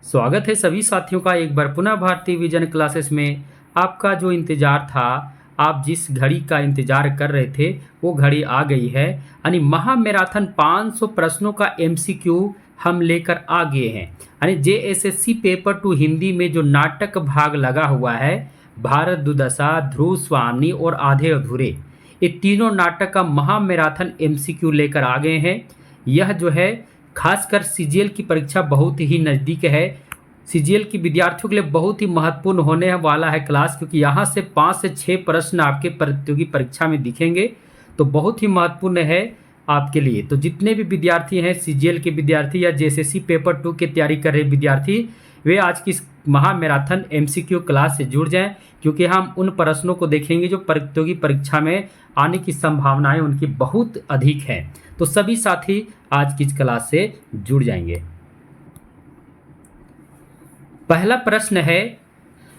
स्वागत है सभी साथियों का एक बार पुनः भारतीय विजन क्लासेस में। आपका जो इंतज़ार था, आप जिस घड़ी का इंतज़ार कर रहे थे, वो घड़ी आ गई है। यानी महा मैराथन 500 प्रश्नों का एमसीक्यू हम लेकर आ गए हैं। यानी जेएसएससी पेपर 2 हिंदी में जो नाटक भाग लगा हुआ है, भारत दुर्दशा, ध्रुव स्वामी और आधे अधूरे, ये तीनों नाटक का महा मैराथन एमसीक्यू लेकर आ गए हैं। यह जो है खासकर सीजीएल की परीक्षा बहुत ही नज़दीक है। सीजीएल की विद्यार्थियों के लिए बहुत ही महत्वपूर्ण होने वाला है क्लास, क्योंकि यहाँ से 5 से 6 प्रश्न आपके प्रतियोगी परीक्षा में दिखेंगे, तो बहुत ही महत्वपूर्ण है आपके लिए। तो जितने भी विद्यार्थी हैं, सीजीएल के विद्यार्थी या जेएसएससी पेपर 2 की तैयारी कर रहे विद्यार्थी, वे आज की इस महा मैराथन एमसीक्यू क्लास से जुड़ जाएं, क्योंकि हम उन प्रश्नों को देखेंगे जो प्रतियोगी परीक्षा में आने की संभावनाएं उनकी बहुत अधिक हैं। तो सभी साथी आज की इस क्लास से जुड़ जाएंगे। पहला प्रश्न है,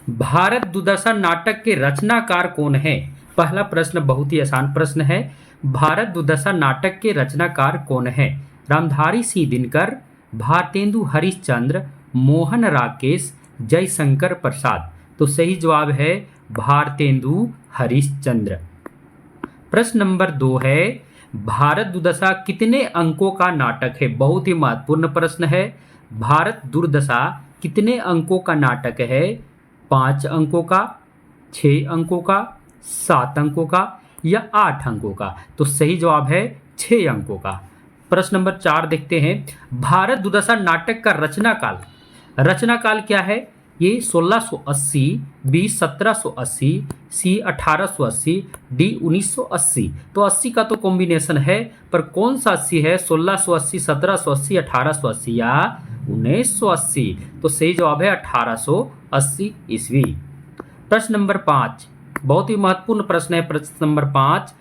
भारत दुर्दशा नाटक के रचनाकार कौन है? पहला प्रश्न बहुत ही आसान प्रश्न है। भारत दुर्दशा नाटक के रचनाकार कौन है? रामधारी सिंह दिनकर, भारतेंदु हरिश्चंद्र, मोहन राकेश, जयशंकर प्रसाद। तो सही जवाब है भारतेंदु हरिश्चंद्र। प्रश्न नंबर 2 है, भारत दुर्दशा कितने अंकों का नाटक है? बहुत ही महत्वपूर्ण प्रश्न है। भारत दुर्दशा कितने अंकों का नाटक है? 5 अंकों का, 6 अंकों का, 7 अंकों का या 8 अंकों का? तो सही जवाब है 6 अंकों का। प्रश्न नंबर 4 देखते हैं, भारत दुर्दशा नाटक का रचनाकाल। रचनाकाल क्या है? ये 1680, बी 1780, सी 1880, डी 1980। तो 80 का तो कॉम्बिनेशन है, पर कौन सा 80 है? 1680, 1780, 1880 या 1980? तो सही जवाब है 1880 ईस्वी। प्रश्न नंबर 5 बहुत ही महत्वपूर्ण प्रश्न है। प्रश्न नंबर 5,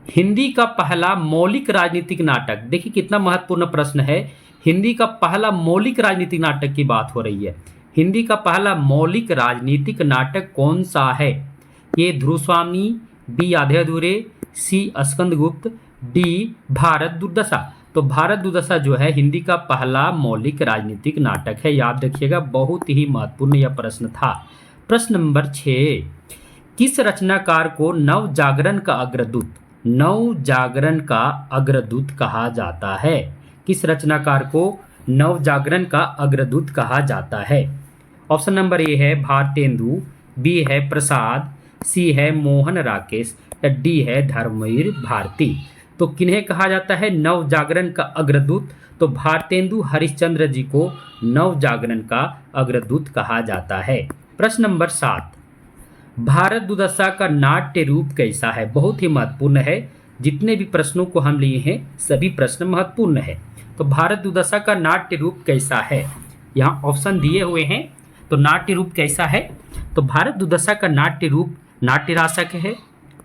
हिंदी का पहला मौलिक राजनीतिक नाटक। देखिए कितना महत्वपूर्ण प्रश्न है। हिंदी का पहला मौलिक राजनीतिक नाटक की बात हो रही है। हिंदी का पहला मौलिक राजनीतिक नाटक कौन सा है? ये ध्रुव स्वामी, बी आधे अधूरे, सी स्कंदगुप्त, डी भारत दुर्दशा। तो भारत दुर्दशा जो है हिंदी का पहला मौलिक राजनीतिक नाटक है। याद रखिएगा, बहुत ही महत्वपूर्ण यह प्रश्न था। प्रश्न नंबर 6, किस रचनाकार को नव जागरण का अग्रदूत, नव जागरण का अग्रदूत कहा जाता है? किस रचनाकार को नव जागरण का अग्रदूत कहा जाता है? ऑप्शन नंबर ए है भारतेंदु, बी है प्रसाद, सी है मोहन राकेश या डी है धर्मवीर भारती। तो किन्हें कहा जाता है नव जागरण का अग्रदूत? तो भारतेंदु हरिश्चंद्र जी को नव जागरण का अग्रदूत कहा जाता है। प्रश्न नंबर 7, भारत दुर्दशा का नाट्य रूप कैसा है? बहुत ही महत्वपूर्ण है। जितने भी प्रश्नों को हम लिए हैं सभी प्रश्न महत्वपूर्ण है। तो भारत दुर्दशा का नाट्य रूप कैसा है? यहाँ ऑप्शन दिए हुए हैं। तो नाट्य रूप कैसा है? तो भारत दुर्दशा का नाट्य रूप नाट्य रासक है,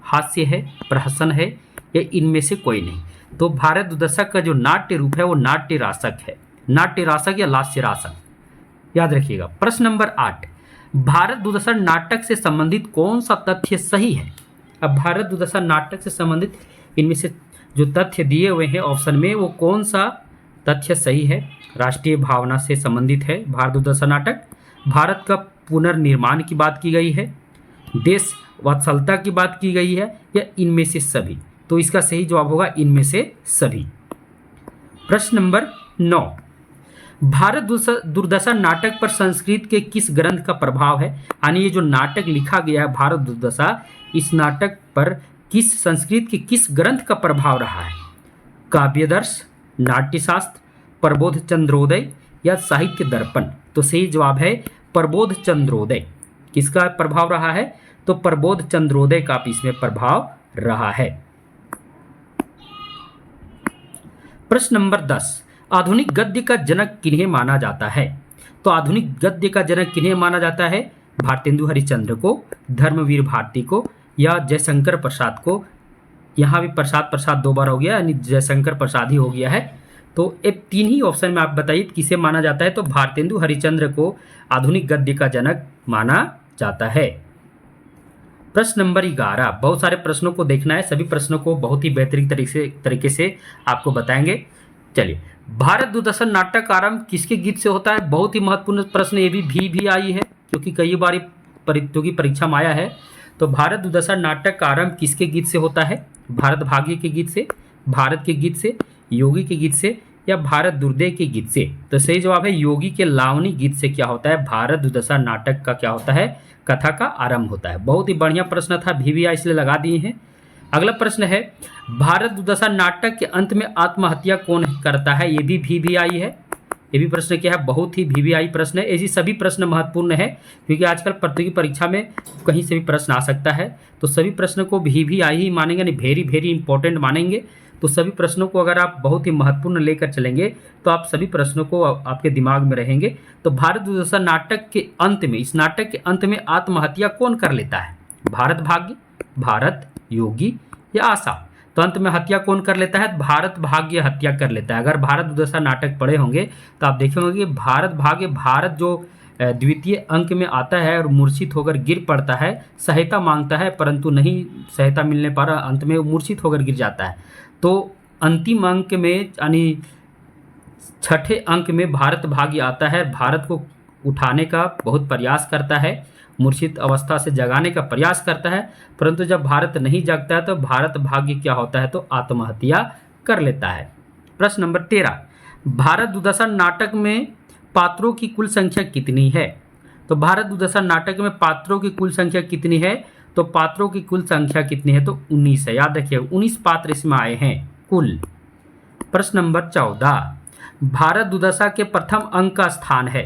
हास्य है, प्रहसन है या इनमें से कोई नहीं? तो भारत दुर्दशा का जो नाट्य रूप है वो नाट्य रासक है। नाट्य रासक या लास्य रासक, याद रखिएगा। प्रश्न नंबर 8, भारत दुर्दशा नाटक से संबंधित कौन सा तथ्य सही है? अब भारत दुर्दशा नाटक से संबंधित इनमें से जो तथ्य दिए हुए हैं ऑप्शन में, वो कौन सा तथ्य सही है? राष्ट्रीय भावना से संबंधित है भारत दुर्दशा नाटक, भारत का पुनर्निर्माण की बात की गई है, देश वत्सलता की बात की गई है या इनमें से सभी? तो इसका सही जवाब होगा इनमें से सभी। प्रश्न नंबर 9, भारत दुर्दशा नाटक पर संस्कृत के किस ग्रंथ का प्रभाव है? यानी ये जो नाटक लिखा गया है भारत दुर्दशा, इस नाटक पर किस संस्कृत के किस ग्रंथ का प्रभाव रहा है? काव्यदर्श, नाट्यशास्त्र, प्रबोध चंद्रोदय या साहित्य दर्पण? तो सही जवाब है प्रबोध चंद्रोदय। किसका प्रभाव रहा है? तो प्रबोध चंद्रोदय का इसमें प्रभाव रहा है। प्रश्न नंबर 10, आधुनिक गद्य का जनक किन्हें माना जाता है? तो आधुनिक गद्य का जनक किन्हें माना जाता है? भारतेंदु हरिश्चंद्र को, धर्मवीर भारती को या जयशंकर प्रसाद को? यहाँ भी प्रसाद 2 बार हो गया, यानी जयशंकर प्रसाद ही हो गया है। तो ये 3 ही ऑप्शन में आप बताइए किसे माना जाता है? तो भारतेंदु हरिश्चंद्र को आधुनिक गद्य का जनक माना जाता है। प्रश्न नंबर 11, बहुत सारे प्रश्नों को देखना है, सभी प्रश्नों को बहुत ही बेहतरीन तरीके से आपको बताएंगे। चलिए, भारत दूरदर्शन नाटक आरंभ किसके गीत से होता है? बहुत ही महत्वपूर्ण प्रश्न, ये भी आई है क्योंकि कई बार प्रतियोगी परीक्षा में आया है। तो भारत दूरदर्शन नाटक आरंभ किसके गीत से होता है? भारत भाग्य के गीत से, भारत के गीत से, योगी के गीत से, या भारत दुर्दय के गीत से? तो सही जवाब है योगी के लावनी गीत से क्या होता है? भारत दूरदर्शन नाटक का क्या होता है? कथा का आरंभ होता है। बहुत ही बढ़िया प्रश्न था, भी इसलिए लगा दिए हैं। अगला प्रश्न है, भारत दुर्दशा नाटक के अंत में आत्महत्या कौन करता है? ये भी आई है। ये भी प्रश्न क्या है? बहुत ही भी आई प्रश्न है। ऐसी सभी प्रश्न महत्वपूर्ण है क्योंकि आजकल प्रतियोगी परीक्षा में कहीं से भी प्रश्न आ सकता है, तो सभी प्रश्न को भी आई ही मानेंगे, नहीं वेरी इंपॉर्टेंट मानेंगे। तो सभी प्रश्नों को अगर आप बहुत ही महत्वपूर्ण लेकर चलेंगे तो आप सभी प्रश्नों को आपके दिमाग में रहेंगे। तो भारत दुर्दशा नाटक के अंत में, इस नाटक के अंत में आत्महत्या कौन कर लेता है? भारत भाग्य, भारत योगी, या आशा? तो अंत में हत्या कौन कर लेता है? भारत भाग्य हत्या कर लेता है। अगर भारत दुर्दशा नाटक पढ़े होंगे तो आप देखे होंगे कि भारत भाग्य, भारत जो द्वितीय अंक में आता है और मूर्छित होकर गिर पड़ता है, सहायता मांगता है परंतु नहीं सहायता मिलने पर अंत में मूर्छित होकर गिर जाता है। तो अंतिम अंक में यानी छठे अंक में भारत भाग्य आता है, भारत को उठाने का बहुत प्रयास करता है, मूर्छित अवस्था से जगाने का प्रयास करता है, परंतु जब भारत नहीं जागता है तो भारत भाग्य क्या होता है? तो आत्महत्या कर लेता है। प्रश्न नंबर 13, भारत दुर्दशा नाटक में पात्रों की कुल संख्या कितनी है? तो भारत दुर्दशा नाटक में पात्रों की कुल संख्या कितनी है? तो पात्रों की कुल संख्या कितनी है? तो 19 है। याद रखिए 19 पात्र इसमें आए हैं कुल। प्रश्न नंबर 14, भारत दुर्दशा के प्रथम अंक का स्थान है?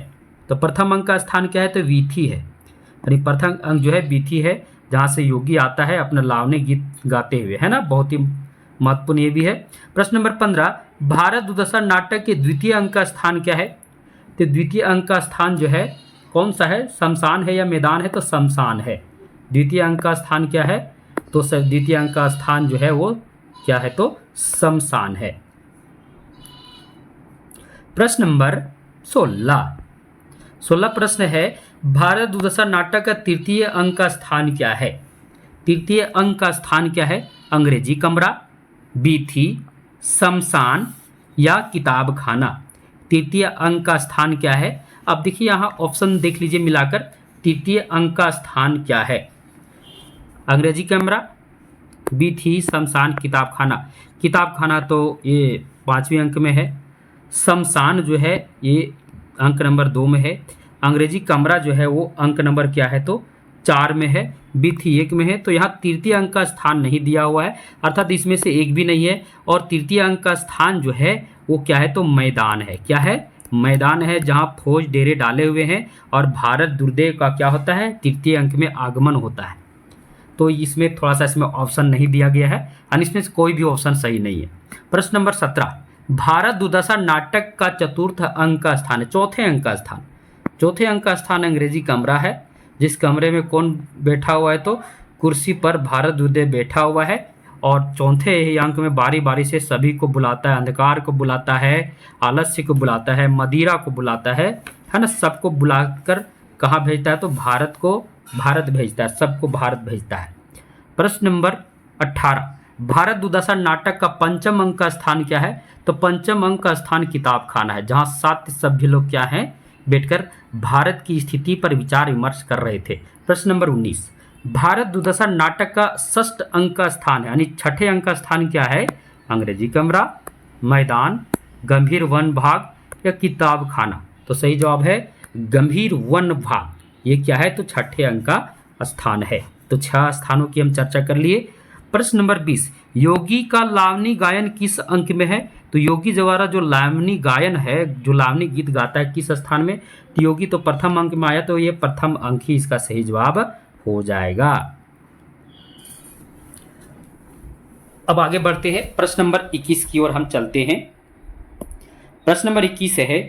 तो प्रथम अंक का स्थान क्या है? तो वीथी है, यानी प्रथम अंक जो है वीथी है, जहाँ से योगी आता है अपना लावनी गीत गाते हुए, है ना। बहुत ही महत्वपूर्ण ये भी है। प्रश्न नंबर 15, भारत दुर्दशा नाटक के द्वितीय अंक का स्थान क्या है? तो द्वितीय अंक का स्थान जो है कौन सा है? शमशान है या मैदान है? तो शमशान है। द्वितीय अंक का स्थान क्या है? तो द्वितीय अंक का स्थान जो है वो क्या है? तो शमशान है। प्रश्न नंबर 16 प्रश्न है, भारत दुर्दशा नाटक का तृतीय अंक का स्थान क्या है? तृतीय अंक का स्थान क्या है? अंग्रेजी कमरा, बीथी, शमशान, या किताब खाना? तृतीय अंक का स्थान क्या है? अब देखिए यहाँ ऑप्शन देख लीजिए मिलाकर, तृतीय अंक का स्थान क्या है? अंग्रेजी कमरा, बीथी, शमशान, किताब खाना। किताब खाना तो ये 5वें अंक में है, शमशान जो है ये अंक नंबर 2 में है, अंग्रेजी कमरा जो है वो अंक नंबर क्या है? तो 4 में है, बीथी 1 में है। तो यहाँ तृतीय अंक का स्थान नहीं दिया हुआ है, अर्थात इसमें से एक भी नहीं है। और तृतीय अंक का स्थान जो है वो क्या है? तो मैदान है। क्या है? मैदान है, जहाँ फौज डेरे डाले हुए हैं और भारत दुर्दय का क्या होता है? तृतीय अंक में आगमन होता है। तो इसमें थोड़ा सा इसमें ऑप्शन नहीं दिया गया है, यानी इसमें से कोई भी ऑप्शन सही नहीं है। प्रश्न नंबर 17, भारत दुर्दशा नाटक का चतुर्थ अंक का स्थान है? चौथे अंक का स्थान, चौथे अंक का स्थान अंग्रेजी कमरा है, जिस कमरे में कौन बैठा हुआ है? तो कुर्सी पर भारत दुर्दय बैठा हुआ है और चौथे ही अंक में बारी बारी से सभी को बुलाता है, अंधकार को बुलाता है, आलस्य को बुलाता है, मदिरा को बुलाता है ना, सबको बुलाकर कहाँ भेजता है? तो भारत को भारत भेजता है, सबको भारत भेजता है। प्रश्न नंबर 18, भारत दुर्दशा नाटक का पंचम अंक का स्थान क्या है? तो पंचम अंक का स्थान किताब खाना है, जहाँ 7 सभ्य लोग क्या हैं? बैठकर भारत की स्थिति पर विचार विमर्श कर रहे थे। प्रश्न नंबर 19, भारत दुर्दशा नाटक का षष्ठ अंक का स्थान है, यानी छठे अंक का स्थान क्या है? अंग्रेजी कमरा, मैदान, गंभीर वन भाग, या किताब खाना? तो सही जवाब है गंभीर वन भाग। ये क्या है? तो छठे अंक का स्थान है। तो 6 स्थानों की हम चर्चा कर लिए। प्रश्न नंबर 20, योगी का लावनी गायन किस अंक में है? तो योगी द्वारा जो लावनी गायन है, जो लावनी गीत गाता है, किस स्थान में? तो योगी तो प्रथम अंक में आया, तो ये प्रथम अंक ही इसका सही जवाब हो जाएगा। अब आगे बढ़ते हैं, प्रश्न नंबर 21 की ओर हम चलते हैं। प्रश्न नंबर 21 है,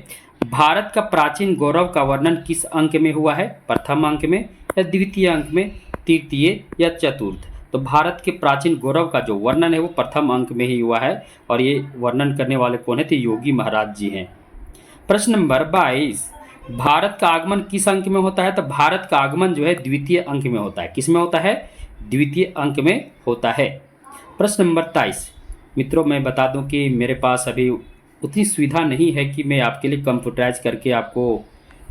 भारत का प्राचीन गौरव का वर्णन किस अंक में हुआ है? प्रथम अंक में, या द्वितीय अंक में, तृतीय, या चतुर्थ? तो भारत के प्राचीन गौरव का जो वर्णन है वो प्रथम अंक में ही हुआ है, और ये वर्णन करने वाले कौन है? तो योगी महाराज जी हैं। प्रश्न नंबर 22, भारत का आगमन किस अंक में होता है? तो भारत का आगमन जो है द्वितीय अंक में होता है। किस में होता है? द्वितीय अंक में होता है। प्रश्न नंबर 23, मित्रों मैं बता दूं कि मेरे पास अभी उतनी सुविधा नहीं है कि मैं आपके लिए कंप्यूटराइज करके आपको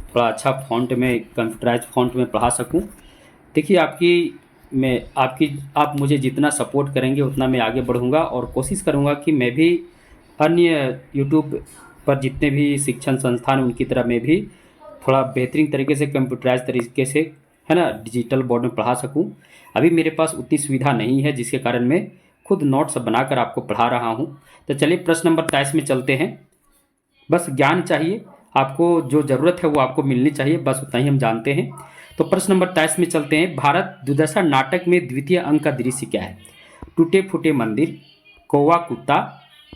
थोड़ा अच्छा फ़ॉन्ट में कंप्यूटराइज फ़ॉन्ट में पढ़ा सकूं। देखिए आप मुझे जितना सपोर्ट करेंगे उतना मैं आगे बढ़ूंगा और कोशिश करूंगा कि मैं भी अन्य यूट्यूब पर जितने भी शिक्षण संस्थान उनकी तरह मैं भी थोड़ा बेहतरीन तरीके से कंप्यूटराइज तरीके से, है ना, डिजिटल बोर्ड में पढ़ा सकूं। अभी मेरे पास उतनी सुविधा नहीं है जिसके कारण मैं खुद नोट्स बनाकर आपको पढ़ा रहा हूं। तो चलिए प्रश्न नंबर 23 में चलते हैं। बस ज्ञान चाहिए आपको, जो ज़रूरत है वो आपको मिलनी चाहिए, बस उतना ही हम जानते हैं। तो प्रश्न नंबर 23 में चलते हैं। भारत दुर्दशा नाटक में द्वितीय अंक का दृश्य क्या है? टूटे फूटे मंदिर, कौवा कुत्ता,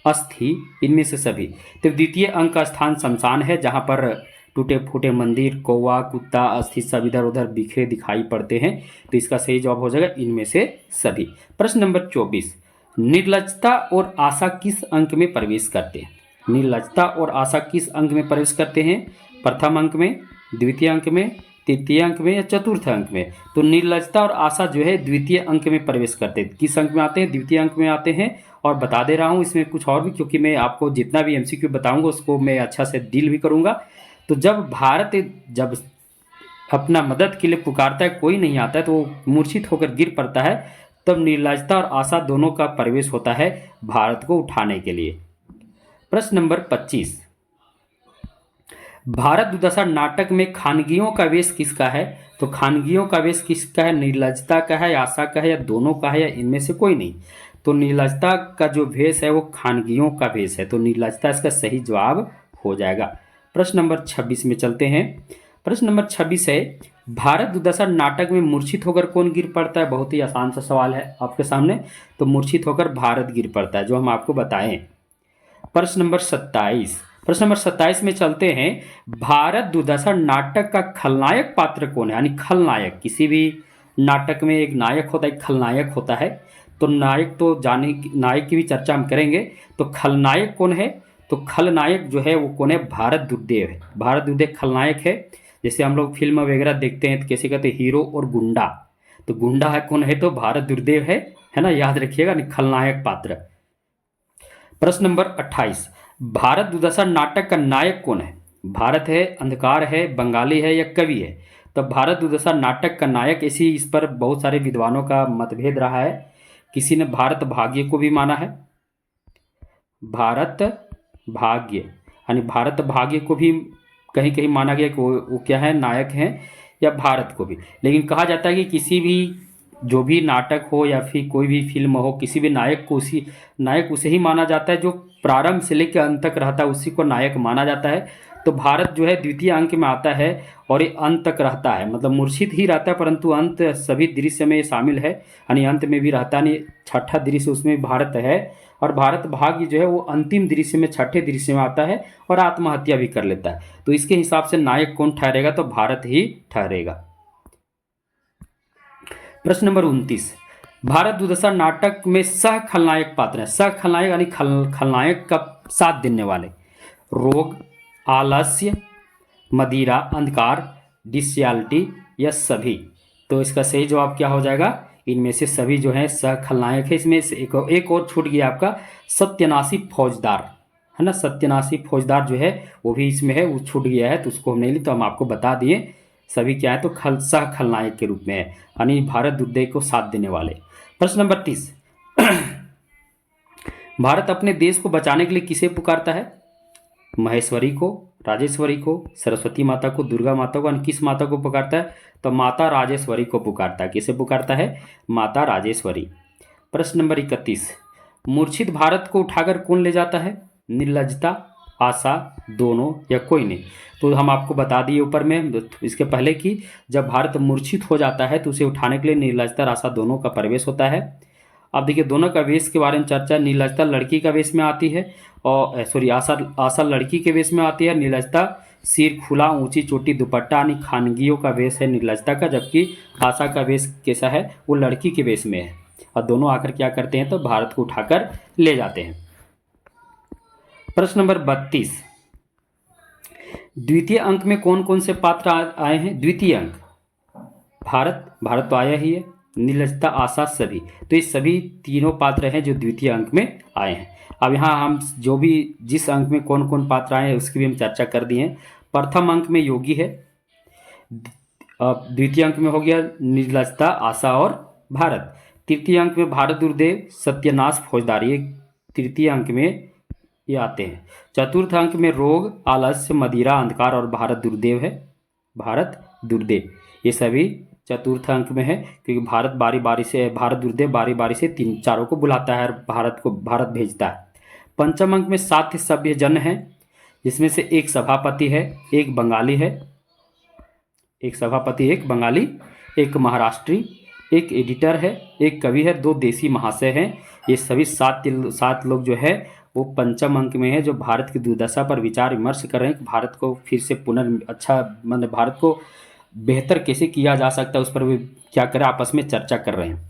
अस्थि, इनमें से सभी। तो द्वितीय अंक का स्थान शमशान है, जहाँ पर टूटे फूटे मंदिर, कौवा कुत्ता, अस्थि सब इधर उधर बिखरे दिखाई पड़ते हैं। तो इसका सही जवाब हो जाएगा इनमें से सभी। प्रश्न नंबर 24, निर्लजता और आशा किस अंक में प्रवेश करते हैं? निर्लजता और आशा किस अंक में प्रवेश करते हैं? प्रथम अंक में, द्वितीय अंक में, तृतीय अंक में या चतुर्थ अंक में? तो निर्लजता और आशा जो है द्वितीय अंक में प्रवेश करते हैं। किस अंक में आते हैं? द्वितीय अंक में आते हैं। और बता दे रहा हूँ इसमें कुछ और भी, क्योंकि मैं आपको जितना भी एमसीक्यू बताऊंगा उसको मैं अच्छा से डील भी करूंगा। तो जब अपना मदद के लिए पुकारता है, कोई नहीं आता है, तो वो मूर्छित होकर गिर पड़ता है, तब निर्लजता और आशा दोनों का प्रवेश होता है भारत को उठाने के लिए। प्रश्न नंबर 25, भारत दुर्दशा नाटक में खानगियों का वेश किसका है? तो खानगियों का वेश किसका है? निर्लजता का है, आशा का है, या दोनों का है, या इनमें से कोई नहीं? तो निर्लजता का जो वेश है वो खानगियों का वेश है, तो निर्लजता इसका सही जवाब हो जाएगा। प्रश्न नंबर 26 में चलते हैं। प्रश्न नंबर 26 है, भारत दुर्दशा नाटक में मूर्छित होकर कौन गिर पड़ता है? बहुत ही आसान सा सवाल है आपके सामने। तो मूर्छित होकर भारत गिर पड़ता है, जो हम आपको बताएं। प्रश्न नंबर 27 में चलते हैं। भारत दुर्दशा नाटक का खलनायक पात्र कौन है? यानी खलनायक, किसी भी नाटक में एक नायक होता है, एक खलनायक होता है। तो नायक नायक की भी चर्चा हम करेंगे। तो खलनायक कौन है? तो खलनायक जो है वो कौन है? भारत दुर्देव है। भारत दुर्देव खलनायक है। जैसे हम लोग फिल्म वगैरह देखते हैं तो कैसे कहते हैं, हीरो और गुंडा। तो गुंडा है कौन है? तो भारत दुर्देव है ना, याद रखिएगा, खलनायक पात्र। प्रश्न नंबर 28, भारत दुर्दशा नाटक का नायक कौन है? भारत है, अंधकार है, बंगाली है, या कवि है? तो भारत दुर्दशा नाटक का नायक, इसी इस पर बहुत सारे विद्वानों का मतभेद रहा है। किसी ने भारत भाग्य को भी माना है, भारत भाग्य, यानी भारत भाग्य को भी कहीं कहीं माना गया कि वो क्या है, नायक हैं, या भारत को भी। लेकिन कहा जाता है कि किसी भी जो भी नाटक हो या फिर कोई भी फिल्म हो, किसी भी नायक उसे ही माना जाता है जो प्रारंभ से लेकर अंत तक रहता है, उसी को नायक माना जाता है। तो भारत जो है द्वितीय अंक में आता है और ये अंत तक रहता है, मतलब मूर्छित ही रहता है, परंतु अंत सभी दृश्य में शामिल है, यानी अंत में भी रहता नहीं। छठा दृश्य उसमें भारत है, और भारत भाग्य जो है वो अंतिम दृश्य में, छठे दृश्य में आता है और आत्महत्या भी कर लेता है। तो इसके हिसाब से नायक कौन ठहरेगा? तो भारत ही ठहरेगा। प्रश्न नंबर 29, भारत दुर्दशा नाटक में सह खलनायक पात्र है। सह खलनायक यानी खलनायक का साथ देने वाले। रोग, आलस्य, मदिरा, अंधकार, डिसरियलिटी, या सभी? तो इसका सही जवाब क्या हो जाएगा? इनमें से सभी जो है सह खलनायक है। इसमें से एक और छूट गया आपका, सत्यानाशी फौजदार, है ना, सत्यानाशी फौजदार जो है वो भी इसमें है, वो छूट गया है, तो उसको हम नहीं ली, तो हम आपको बता दिए। सभी क्या है? तो सह खलनायक के रूप में है, यानी भारत दुर्देव को साथ देने वाले। प्रश्न नंबर 30, भारत अपने देश को बचाने के लिए किसे पुकारता है? महेश्वरी को, राजेश्वरी को, सरस्वती माता को, दुर्गा माता को, किस माता को पुकारता है? तो माता राजेश्वरी को पुकारता है। किसे पुकारता है? माता राजेश्वरी। प्रश्न नंबर 31, मूर्छित भारत को उठाकर कौन ले जाता है? निर्लजता, आशा, दोनों, या कोई नहीं? तो हम आपको बता दिए ऊपर में, इसके पहले कि जब भारत मूर्छित हो जाता है तो उसे उठाने के लिए निर्लजता और आशा दोनों का प्रवेश होता है। अब देखिए दोनों का वेश के बारे में चर्चा। निर्लजता लड़की का वेश में आती है, और आशा लड़की के वेश में आती है। निर्लजता सिर खुला, ऊंची चोटी, दुपट्टा, यानी खानगियों का वेश है निर्लजता का, जबकि आशा का वेश कैसा है? वो लड़की के वेश में है। और दोनों आकर क्या करते हैं? तो भारत को उठाकर ले जाते हैं। प्रश्न नंबर 32, द्वितीय अंक में कौन कौन से पात्र आए हैं? द्वितीय अंक, भारत तो आया ही है, निर्लजता, आशा, सभी। तो ये सभी तीनों पात्र हैं जो द्वितीय अंक में आए हैं। अब यहाँ हम जो भी जिस अंक में कौन कौन पात्र आए हैं उसकी भी हम चर्चा कर दिए हैं। प्रथम अंक में योगी है, अब द्वितीय अंक में हो गया निर्लजता, आशा और भारत। तृतीय अंक में भारत दुर्देव, सत्यानाश, फौजदारी, ये तृतीय अंक में ये आते हैं। चतुर्थ अंक में रोग, आलस्य, मदिरा, अंधकार और भारत दुर्देव है, भारत दुर्देव। ये सभी चतुर्थ अंक में है क्योंकि भारत दुर्देव बारी बारी से तीन चारों को बुलाता है और भारत भेजता है। पंचम अंक में साध्य सभ्य जन है, जिसमें से एक सभापति है, एक बंगाली है, एक सभापति, एक बंगाली, एक महाराष्ट्री, एक एडिटर है, एक कवि है, दो देसी महाशय हैं। ये सभी सात लोग जो है वो पंचम अंक में है, जो भारत की दुर्दशा पर विचार विमर्श कर रहे हैं कि भारत को फिर से मतलब भारत को बेहतर कैसे किया जा सकता है उस पर भी क्या करें, आपस में चर्चा कर रहे हैं।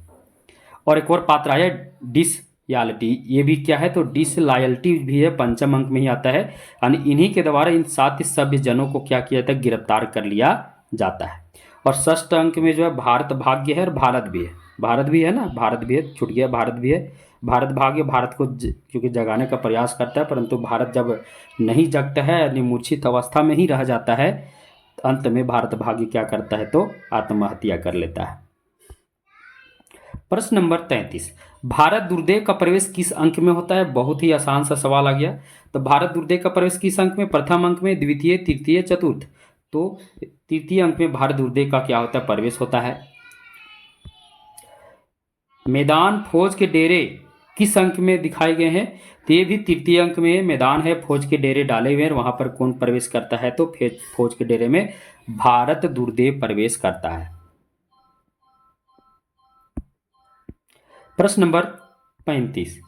और एक और पात्र आया डिसलॉयल्टी, ये भी क्या है तो डिसलॉयल्टी भी है, पंचम अंक में ही आता है। यानी इन्हीं के द्वारा इन सात सभ्य जनों को क्या किया जाता है, गिरफ्तार कर लिया जाता है। और षष्ठ अंक में जो है भारत भाग्य है और भारत भी है, भारत भी है ना, भारत भी है, छूट गया, भारत भी है। भारत भाग्य भारत को क्योंकि जगाने का प्रयास करता है, परंतु भारत जब नहीं जगता है यानी मूर्छित अवस्था में ही रह जाता है, अंत में भारत भाग्य क्या करता है तो आत्महत्या कर लेता है। प्रश्न नंबर 33, भारत दुर्देव का प्रवेश किस अंक में होता है? बहुत ही आसान सा सवाल आ गया। तो भारत दुर्देव का प्रवेश किस अंक में? प्रथम अंक में, द्वितीय, तृतीय, चतुर्थ। तो तृतीय अंक में भारत दुर्देव का क्या होता है, प्रवेश होता है। मैदान फौज के डेरे किस अंक में दिखाए गए हैं? तो ये भी तृतीय अंक में मैदान है, फौज के डेरे डाले हुए हैं, वहां पर कौन प्रवेश करता है तो फौज के डेरे में भारत दुर्देव प्रवेश करता है। प्रश्न नंबर 35,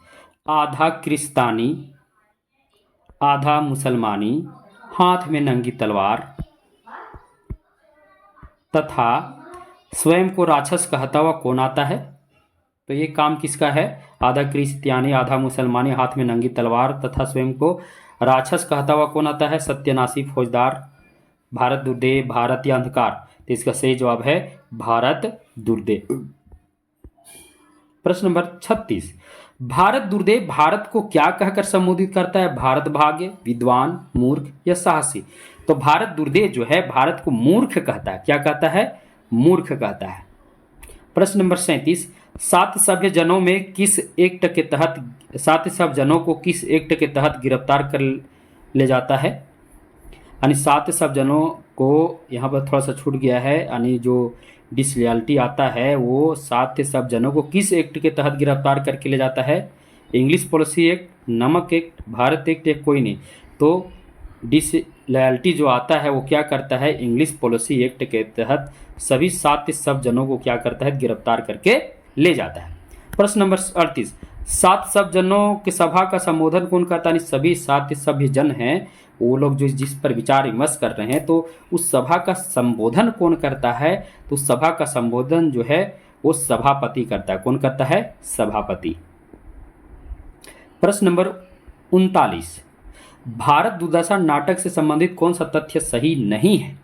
आधा क्रिस्तानी, आधा मुसलमानी, हाथ में नंगी तलवार तथा स्वयं को राक्षस कहता हुआ कौन आता है? तो ये काम किसका है? आधा क्रिस्तियानी, आधा मुसलमानी, हाथ में नंगी तलवार तथा स्वयं को राक्षस कहता हुआ कौन आता है? सत्यानाशी, फौजदार, भारत दुर्देव, भारत या अंधकार। तो इसका सही जवाब है भारत दुर्देव। प्रश्न नंबर 36, भारत दुर्देव भारत को क्या कहकर संबोधित करता है? भारत भाग्य, विद्वान, मूर्ख या साहसी। तो भारत दुर्देव जो है भारत को मूर्ख कहता है। क्या कहता है? मूर्ख कहता है। प्रश्न नंबर 37, सात सभ्य जनों में किस एक्ट के तहत, सात सभ्य जनों को किस एक्ट के तहत गिरफ्तार कर ले जाता है? यानी सात सभ्य जनों को यहाँ पर थोड़ा सा छूट गया है, यानी जो डिसलॉयल्टी आता है वो सात सभ्य जनों को किस एक्ट के तहत गिरफ्तार करके ले जाता है? इंग्लिश पॉलिसी एक्ट, नमक एक्ट, भारत एक्ट या कोई नहीं। तो डिसलॉयल्टी जो आता है वो क्या करता है? इंग्लिश पॉलिसी एक्ट के तहत सभी सात सभ्य जनों को क्या करता है? गिरफ्तार करके ले जाता है। प्रश्न नंबर 38, सात सभ्य जनों की सभा का संबोधन कौन करता है? सभी सात सभ्य जन हैं वो लोग जो जिस पर विचार विमर्श कर रहे हैं, तो उस सभा का संबोधन कौन करता है? तो सभा का संबोधन जो है वो सभापति करता है। कौन करता है? सभापति। प्रश्न नंबर 39, भारत दुर्दशा नाटक से संबंधित कौन सा तथ्य सही नहीं है?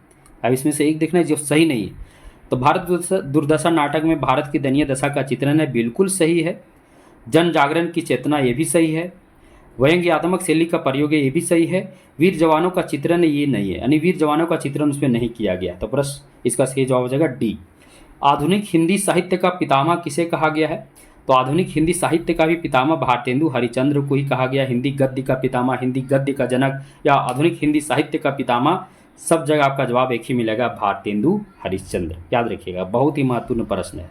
अब इसमें से एक देखना है जो सही नहीं है। तो भारत दुर्दशा नाटक में भारत की दयनीय दशा का चित्रण है, बिल्कुल सही है। जन जागरण की चेतना, ये भी सही है। व्यंग्यात्मक शैली का प्रयोग है, ये भी सही है। वीर जवानों का चित्रण ये नहीं है, यानी वीर जवानों का चित्रण उसमें नहीं किया गया। तो प्रश्न इसका सही जवाब हो जाएगा डी। आधुनिक हिंदी साहित्य का पितामह किसे कहा गया है? तो आधुनिक हिंदी साहित्य का भी पितामह भारतेंदु हरिश्चंद्र को ही कहा गया। हिंदी गद्य का पितामह, हिंदी गद्य का जनक या आधुनिक हिंदी साहित्य का पितामह, सब जगह आपका जवाब एक ही मिलेगा, भारतेंदु हरिश्चंद्र। याद रखिएगा, बहुत ही महत्वपूर्ण प्रश्न है।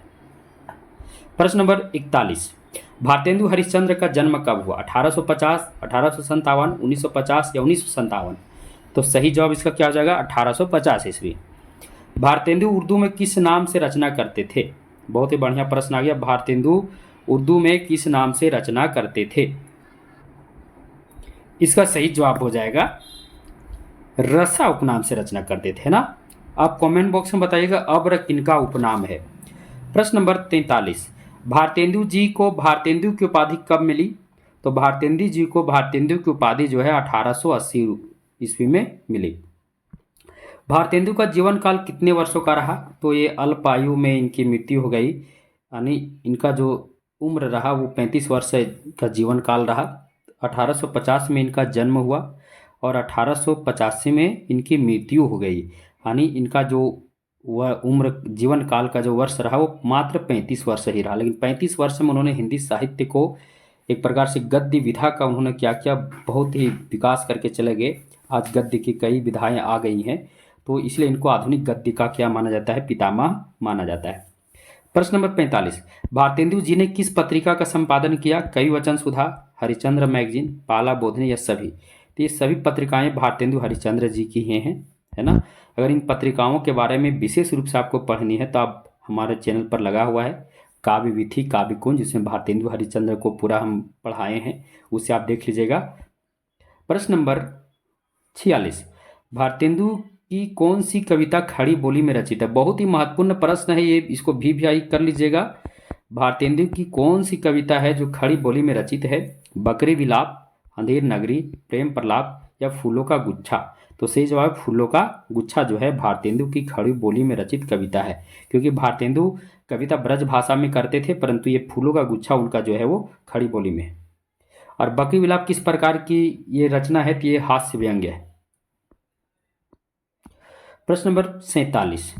प्रश्न नंबर 41, भारतेंदु हरिश्चंद्र का जन्म कब हुआ? 1850, 1857, 1950 या 1957। तो सही जवाब इसका क्या हो जाएगा? 1850 ईस्वी। भारतेंदु उर्दू में किस नाम से रचना करते थे? बहुत ही बढ़िया प्रश्न आ गया। भारतेंदु उर्दू में किस नाम से रचना करते थे? इसका सही जवाब हो जाएगा रसा उपनाम से रचना करते थे ना। आप कमेंट बॉक्स में बताइएगा अब्र किनका उपनाम है। प्रश्न नंबर 43, भारतेंदु जी को भारतेंदु की उपाधि कब मिली? तो भारतेंदु जी को भारतेंदु की उपाधि जो है 1880 ईस्वी में मिली। भारतेंदु का जीवन काल कितने वर्षों का रहा? तो ये अल्प आयु में इनकी मृत्यु हो गई। यानी इनका जो उम्र रहा वो 35 वर्ष का जीवन काल रहा। 1850 में इनका जन्म हुआ और 1885 में इनकी मृत्यु हो गई। यानी इनका जो वह उम्र जीवन काल का जो वर्ष रहा वो मात्र 35 वर्ष ही रहा। लेकिन 35 वर्ष में उन्होंने हिंदी साहित्य को एक प्रकार से गद्य विधा का उन्होंने क्या किया, बहुत ही विकास करके चले गए। आज गद्य की कई विधाएं आ गई हैं, तो इसलिए इनको आधुनिक गद्य का क्या माना जाता है, पितामह माना जाता है। प्रश्न नंबर 45, भारतेंदु जी ने किस पत्रिका का संपादन किया? कवि वचन सुधा, हरिचंद्र मैगजीन, पाला बोधनी या सभी? तो ये सभी पत्रिकाएं भारतेंदु हरिश्चंद्र जी की ही हैं, है ना। अगर इन पत्रिकाओं के बारे में विशेष रूप से आपको पढ़नी है तो आप हमारे चैनल पर लगा हुआ है काव्य विधि काव्य कुंज, जिसमें भारतेंदु हरिश्चंद्र को पूरा हम पढ़ाए हैं, उसे आप देख लीजिएगा। प्रश्न नंबर 46, भारतेंदु की कौन सी कविता खड़ी बोली में रचित है? बहुत ही महत्वपूर्ण प्रश्न है ये, इसको भी कर लीजिएगा। भारतेंदु की कौन सी कविता है जो खड़ी बोली में रचित है? बकरी विलाप, अंधेर नगरी, प्रेम प्रलाप या फूलों का गुच्छा? तो सही जवाब फूलों का गुच्छा जो है भारतेंदु की खड़ी बोली में रचित कविता है, क्योंकि भारतेंदु कविता ब्रज भाषा में करते थे, परंतु ये फूलों का गुच्छा उनका जो है वो खड़ी बोली में है। और बकरी विलाप किस प्रकार की ये रचना है? तो ये हास्य व्यंग्य है। प्रश्न नंबर 47,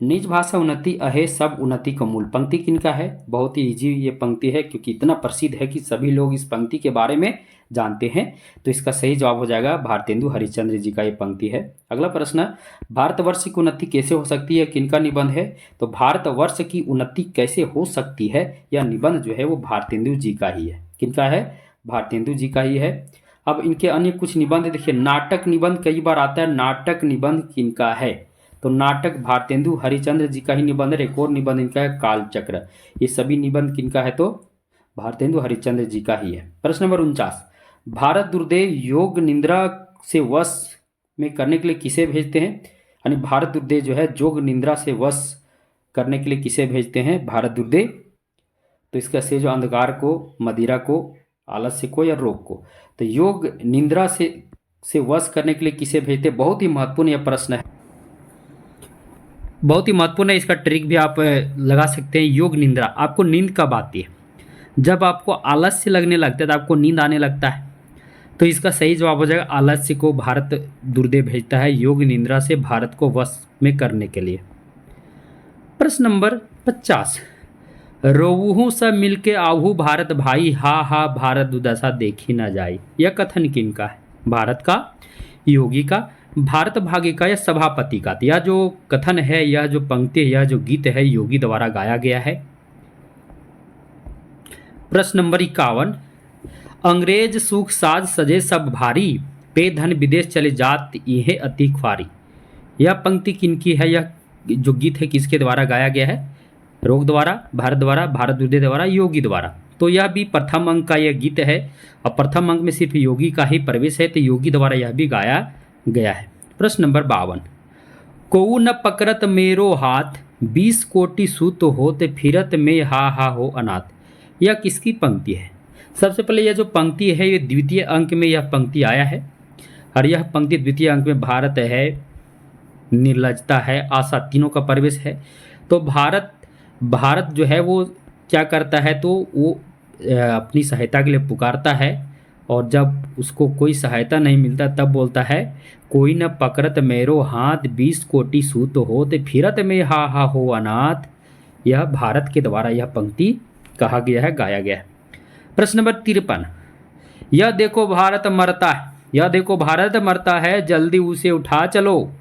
निज भाषा उन्नति अहे सब उन्नति का मूल, पंक्ति किनका है? बहुत ही इजी ये पंक्ति है, क्योंकि इतना प्रसिद्ध है कि सभी लोग इस पंक्ति के बारे में जानते हैं। तो इसका सही जवाब हो जाएगा भारतेंदु हरिश्चंद्र जी का ये पंक्ति है। अगला प्रश्न, भारतवर्ष की उन्नति कैसे हो सकती है, किनका निबंध है? तो भारतवर्ष की उन्नति कैसे हो सकती है, यह निबंध जो है वो भारतेंदु जी का ही है। किनका है? भारतेंदु जी का ही है। अब इनके अन्य कुछ निबंध देखिए, नाटक निबंध कई बार आता है, नाटक निबंध किनका है? तो नाटक भारतेंदु हरिश्चंद्र जी का ही निबंध है। एक और निबंध इनका है कालचक्र। ये सभी निबंध किनका है? तो भारतेंदु हरिश्चंद्र जी का ही है। प्रश्न नंबर 49, भारत दुर्देव योग निंद्रा से वश में करने के लिए किसे भेजते हैं? यानी भारत दुर्देव जो है योग निंद्रा से वश करने के लिए किसे भेजते हैं? भारत दुर्देव। तो इसका से जो अंधकार को, मदिरा को, आलस्य को या रोग को। तो योग निंद्रा से वश करने के लिए किसे भेजते? बहुत ही महत्वपूर्ण यह प्रश्न है, बहुत ही महत्वपूर्ण है। इसका ट्रिक भी आप लगा सकते हैं। योग निंद्रा, आपको नींद कब आती है? जब आपको आलस्य लगने लगता है, तो आपको नींद आने लगता है। तो इसका सही जवाब हो जाएगा आलस्य को भारत दुर्देव भेजता है योग निंद्रा से भारत को वश में करने के लिए। प्रश्न नंबर 50, रोवहु सब मिलके आहू भारत भाई, हा हा भारत दुर्दशा देखी न जाई। यह कथन किनका है? भारत का, योगी का, भारत भाग्य का या सभापति का? यह जो कथन है, यह जो पंक्ति है, यह जो गीत है, योगी द्वारा गाया गया है। प्रश्न नंबर 51, अंग्रेज सुख साज सजे सब भारी, पे धन विदेश चले जात इहे अति ख्वारी। यह पंक्ति किनकी है? यह जो गीत है किसके द्वारा गाया गया है? रोग द्वारा, भारत द्वारा, भारत दुर्देव द्वारा, योगी द्वारा। तो यह भी प्रथम अंक का यह गीत है, और प्रथम अंक में सिर्फ योगी का ही प्रवेश है, तो योगी द्वारा यह भी गाया गया है। प्रश्न नंबर 52, कोऊ न पकड़त मेरो हाथ, 20 कोटि सूत होत फिरत में हा हा हो अनाथ। यह किसकी पंक्ति है? सबसे पहले यह जो पंक्ति है ये द्वितीय अंक में यह पंक्ति आया है, और यह पंक्ति द्वितीय अंक में भारत है, निर्लजता है, आशा, तीनों का प्रवेश है। तो भारत जो है वो क्या करता है? तो वो अपनी सहायता के लिए पुकारता है, और जब उसको कोई सहायता नहीं मिलता तब बोलता है कोई न पकड़त मेरो हाथ, 20 कोटि सूत होत फिरत में हा हा हो अनाथ। यह भारत के द्वारा यह पंक्ति कहा गया है, गाया गया है। प्रश्न नंबर 53, यह देखो भारत मरता है, यह देखो भारत मरता है, जल्दी उसे उठा चलो।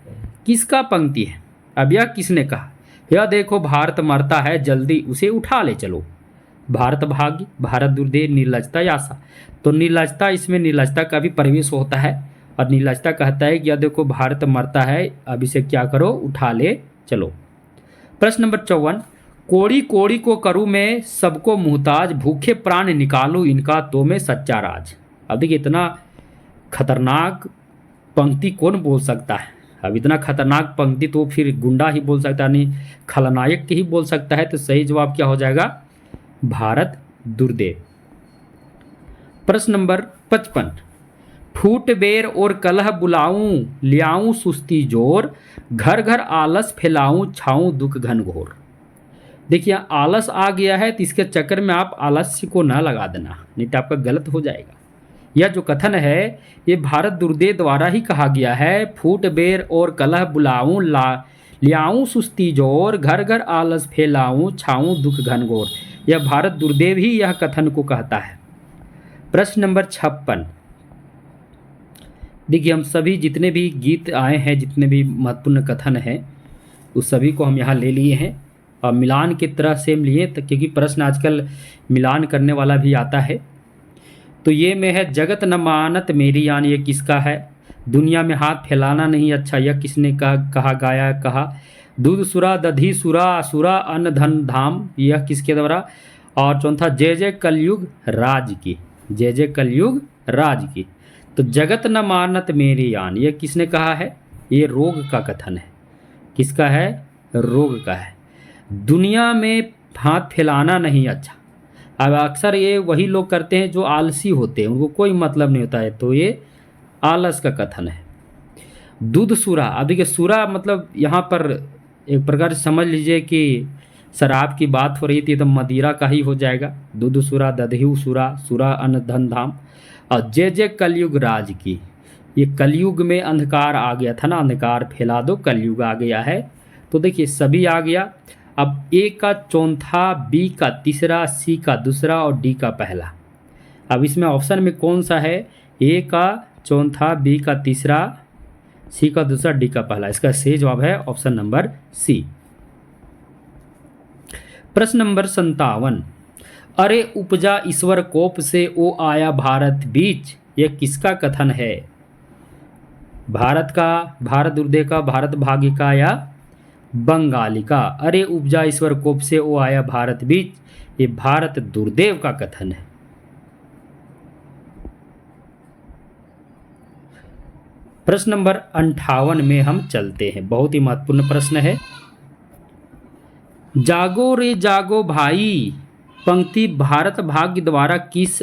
किसका पंक्ति है? अब यह किसने कहा? यह देखो भारत मरता है, जल्दी उसे उठा ले चलो। भारत भाग्य, भारत दुर्देव, निर्लजता या आशा? तो निर्लजता, इसमें निर्लजता का भी प्रवेश होता है, और निर्लजता कहता है कि यह देखो भारत मरता है, अब इसे क्या करो? उठा ले चलो। प्रश्न नंबर 54, कोड़ी कोड़ी को करूँ मैं सबको मुहताज, भूखे प्राण निकालूं इनका तो मैं सच्चा राज। अब देखिए इतना खतरनाक पंक्ति कौन बोल सकता है? अब इतना खतरनाक पंक्ति तो फिर गुंडा ही बोल सकता है, नहीं खलनायक ही बोल सकता है। तो सही जवाब क्या हो जाएगा? भारत दुर्देव। प्रश्न नंबर 55, फूट बेर और कलह बुलाऊं, लियाऊं सुस्ती जोर, घर घर आलस फैलाऊं, छाऊं दुख घन घोर। देखिए आलस आ गया है तो इसके चक्कर में आप आलस्य को ना लगा देना, नहीं तो आपका गलत हो जाएगा। यह जो कथन है ये भारत दुर्दे द्वारा ही कहा गया है। फूट बेर और कलह बुलाऊं ला लियाऊं सुस्ती जोर, घर घर आलस फैलाऊं छाऊं दुख घनघोर। यह भारत दुर्देव ही यह कथन को कहता है। प्रश्न नंबर 56। देखिए हम सभी जितने भी गीत आए हैं, जितने भी महत्वपूर्ण कथन हैं, उस सभी को हम यहाँ ले लिए हैं और मिलान की तरह सेम लिए, क्योंकि प्रश्न आजकल मिलान करने वाला भी आता है। तो ये में है जगत न मानत मेरी यान, ये किसका है। दुनिया में हाथ फैलाना नहीं अच्छा, यह किसने कहा गाया कहा। दूध सुरा दधी सुरा असुरा अन्न धन धाम, यह किसके द्वारा। और चौथा जय जय कलयुग राज की, जय जय कलयुग राज की। तो जगत न मानत मेरी यान, यह किसने कहा है। ये रोग का कथन है। किसका है, रोग का है। दुनिया में हाथ फैलाना नहीं अच्छा। अब अक्सर ये वही लोग करते हैं जो आलसी होते हैं, उनको कोई मतलब नहीं होता है, तो ये आलस का कथन है। दूध सूरा, अब देखिए सूरा मतलब यहाँ पर एक प्रकार से समझ लीजिए कि शराब की बात हो रही थी तो मदिरा का ही हो जाएगा। दूध सूरा दधयु सूरा सूरा अन्न धन धाम। और जय जय कलयुग राज की, ये कलयुग में अंधकार आ गया था ना, अंधकार फैला दो कलयुग आ गया है। तो देखिए सभी आ गया। अब ए का चौथा, बी का तीसरा, सी का दूसरा और डी का पहला। अब इसमें ऑप्शन में कौन सा है, ए का चौथा, बी का तीसरा, सी का दूसरा, डी का पहला। इसका सही जवाब है ऑप्शन नंबर सी। प्रश्न नंबर 57। अरे उपजा ईश्वर कोप से ओ आया भारत बीच, यह किसका कथन है। भारत का, भारत दुर्दे का, भारत भाग्य का या बंगाली का। अरे उपजा ईश्वर कोप से ओ आया भारत बीच, ये भारत दुर्देव का कथन है। प्रश्न नंबर 58 में हम चलते हैं, बहुत ही महत्वपूर्ण प्रश्न है। जागो रे जागो भाई पंक्ति भारत भाग्य द्वारा किस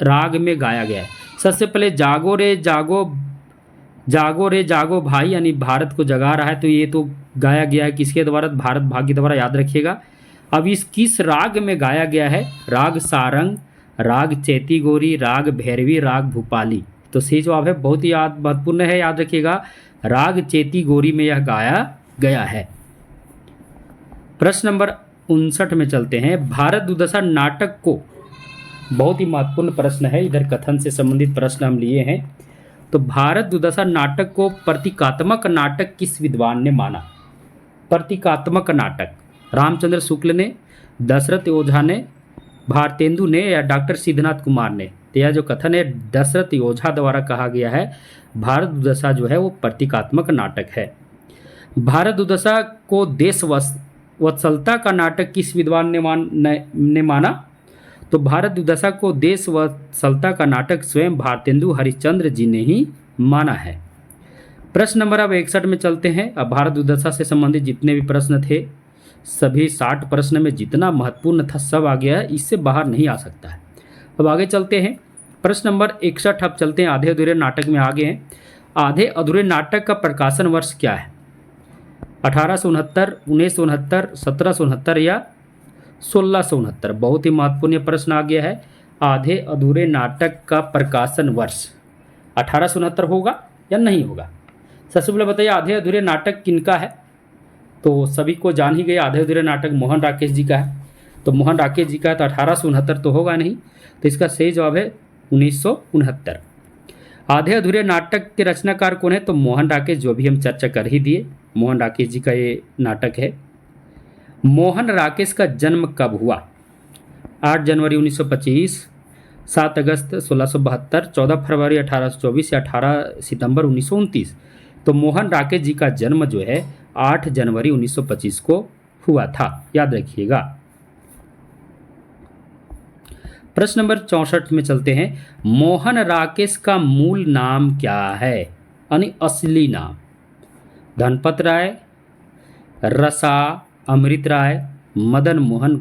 राग में गाया गया है। सबसे पहले जागो रे जागो, जागो रे जागो भाई यानी भारत को जगा रहा है, तो ये तो गाया गया है किसके द्वारा, भारत भाग्य द्वारा, याद रखिएगा। अब इस किस राग में गाया गया है, राग सारंग, राग चैती गौरी, राग भैरवी, राग भूपाली। तो सही जवाब है, बहुत ही महत्वपूर्ण है, याद रखिएगा, राग चैती गौरी में यह गाया गया है। प्रश्न नंबर 59 में चलते हैं। भारत दुर्दशा नाटक को, बहुत ही महत्वपूर्ण प्रश्न है, इधर कथन से संबंधित प्रश्न हम लिए हैं। तो भारत दुर्दशा नाटक को प्रतीकात्मक नाटक किस विद्वान ने माना। प्रतीकात्मक नाटक रामचंद्र शुक्ल ने, दशरथ ओझा ने, भारतेंदु ने या डॉक्टर सिद्धनाथ कुमार ने। तो यह जो कथन है दशरथ ओझा द्वारा कहा गया है। भारत दुर्दशा जो है वो प्रतीकात्मक नाटक है। भारत दुर्दशा को देश वत्सलता का नाटक किस विद्वान ने माना। तो भारत दुर्दशा को देश वत्सलता का नाटक स्वयं भारतेंदु हरिश्चंद्र जी ने ही माना है। प्रश्न नंबर अब 61 में चलते हैं। अब भारत दुर्दशा से संबंधित जितने भी प्रश्न थे, सभी 60 प्रश्न में जितना महत्वपूर्ण था सब आ गया है, इससे बाहर नहीं आ सकता है। अब आगे चलते हैं। प्रश्न नंबर 61 अब चलते हैं, आधे अधूरे नाटक में आगे हैं। आधे अधूरे नाटक का प्रकाशन वर्ष क्या है। 1869, 1969, 1769 या 1669। बहुत ही महत्वपूर्ण प्रश्न आ गया है। आधे अधूरे नाटक का प्रकाशन वर्ष 1869 होगा या नहीं होगा। सबसे पहले बताइए आधे अधूरे नाटक किनका है। तो सभी को जान ही गए, आधे अधूरे नाटक मोहन राकेश जी का है। तो मोहन राकेश जी का है, तो 1869 तो होगा नहीं, तो इसका सही जवाब है 1969। आधे अधूरे नाटक के रचनाकार कौन है। तो मोहन राकेश, जो भी हम चर्चा कर ही दिए, मोहन राकेश जी का ये नाटक है। मोहन राकेश का जन्म कब हुआ। 8 जनवरी 1925, 7 अगस्त 1672, 14 फरवरी 1824 या 18 सितंबर 1929। तो मोहन राकेश जी का जन्म जो है 8 जनवरी 1925 को हुआ था, याद रखिएगा। प्रश्न नंबर 64 में चलते हैं। मोहन राकेश का मूल नाम क्या है, यानी असली नाम। धनपत राय, रसा, अमृत राय, मदन मोहन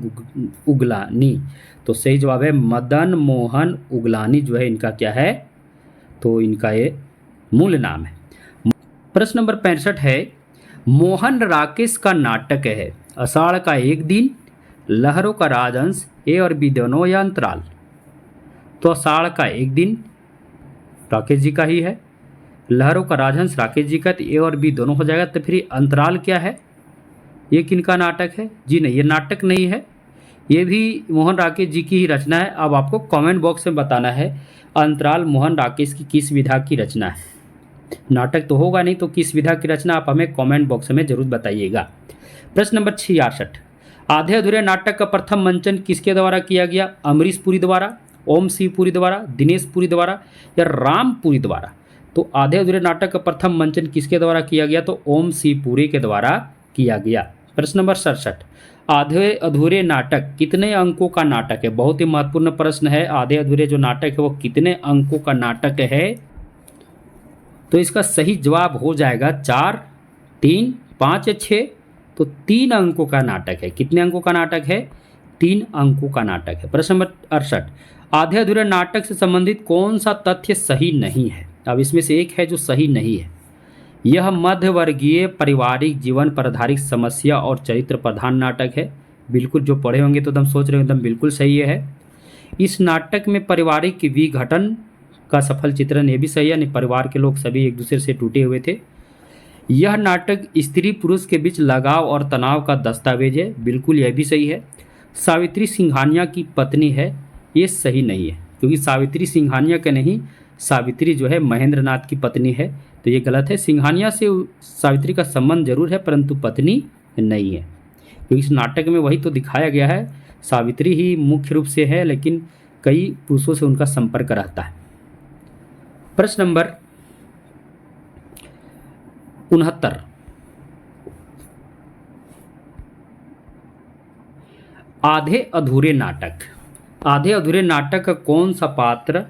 उगलानी। तो सही जवाब है मदन मोहन उगलानी जो है इनका क्या है, तो इनका ये मूल नाम है। प्रश्न नंबर 65 है। मोहन राकेश का नाटक है आषाढ़ का एक दिन, लहरों का राजहंस ए और बी दोनों या अंतराल? तो आषाढ़ का एक दिन राकेश जी का ही है, लहरों का राजहंस राकेश जी का, तो ए और बी दोनों हो जाएगा। तो फिर अंतराल क्या है, ये किनका नाटक है? जी नहीं, ये नाटक नहीं है, ये भी मोहन राकेश जी की ही रचना है। अब आपको कमेंट बॉक्स में बताना है अंतराल मोहन राकेश की किस विधा की रचना है। नाटक तो होगा नहीं, तो किस विधा की रचना, आप हमें कमेंट बॉक्स में जरूर बताइएगा। प्रश्न नंबर 66, आधे अधूरे नाटक का प्रथम मंचन किसके द्वारा किया गया? अमरीश पुरी द्वारा, ओम सिंह पुरी द्वारा, दिनेश पुरी द्वारा या राम पुरी द्वारा? तो आधे अधूरे नाटक का प्रथम मंचन किसके द्वारा किया गया? तो ओम सिंह पुरी के द्वारा किया गया। प्रश्न नंबर 67, आधे अधूरे नाटक कितने अंकों का नाटक है? बहुत ही महत्वपूर्ण प्रश्न है। आधे अधूरे जो नाटक है वो कितने अंकों का नाटक है? तो इसका सही जवाब हो जाएगा 4, 3, 5 या 6। तो 3 अंकों का नाटक है। कितने अंकों का नाटक है? 3 अंकों का नाटक है। प्रश्न नंबर 68, आधे अधूरे नाटक से संबंधित कौन सा तथ्य सही नहीं है? अब इसमें से एक है जो सही नहीं है। यह मध्यवर्गीय पारिवारिक जीवन पर आधारित समस्या और चरित्र प्रधान नाटक है। बिल्कुल, जो पढ़े होंगे तो एकदम सोच रहे हो एकदम बिल्कुल सही है। इस नाटक में पारिवारिक विघटन का सफल चित्रण, ये भी सही है, यानी परिवार के लोग सभी एक दूसरे से टूटे हुए थे। यह नाटक स्त्री पुरुष के बीच लगाव और तनाव का दस्तावेज है। बिल्कुल, यह भी सही है। सावित्री सिंघानिया की पत्नी है, ये सही नहीं है, क्योंकि सावित्री सिंघानिया के नहीं, सावित्री जो है महेंद्र नाथ की पत्नी है, तो ये गलत है। सिंघानिया से सावित्री का संबंध जरूर है परंतु पत्नी नहीं है, क्योंकि इस नाटक में वही तो दिखाया गया है, सावित्री ही मुख्य रूप से है, लेकिन कई पुरुषों से उनका संपर्क रहता है। प्रश्न नंबर 69, आधे अधूरे नाटक, आधे अधूरे नाटक का कौन सा पात्र,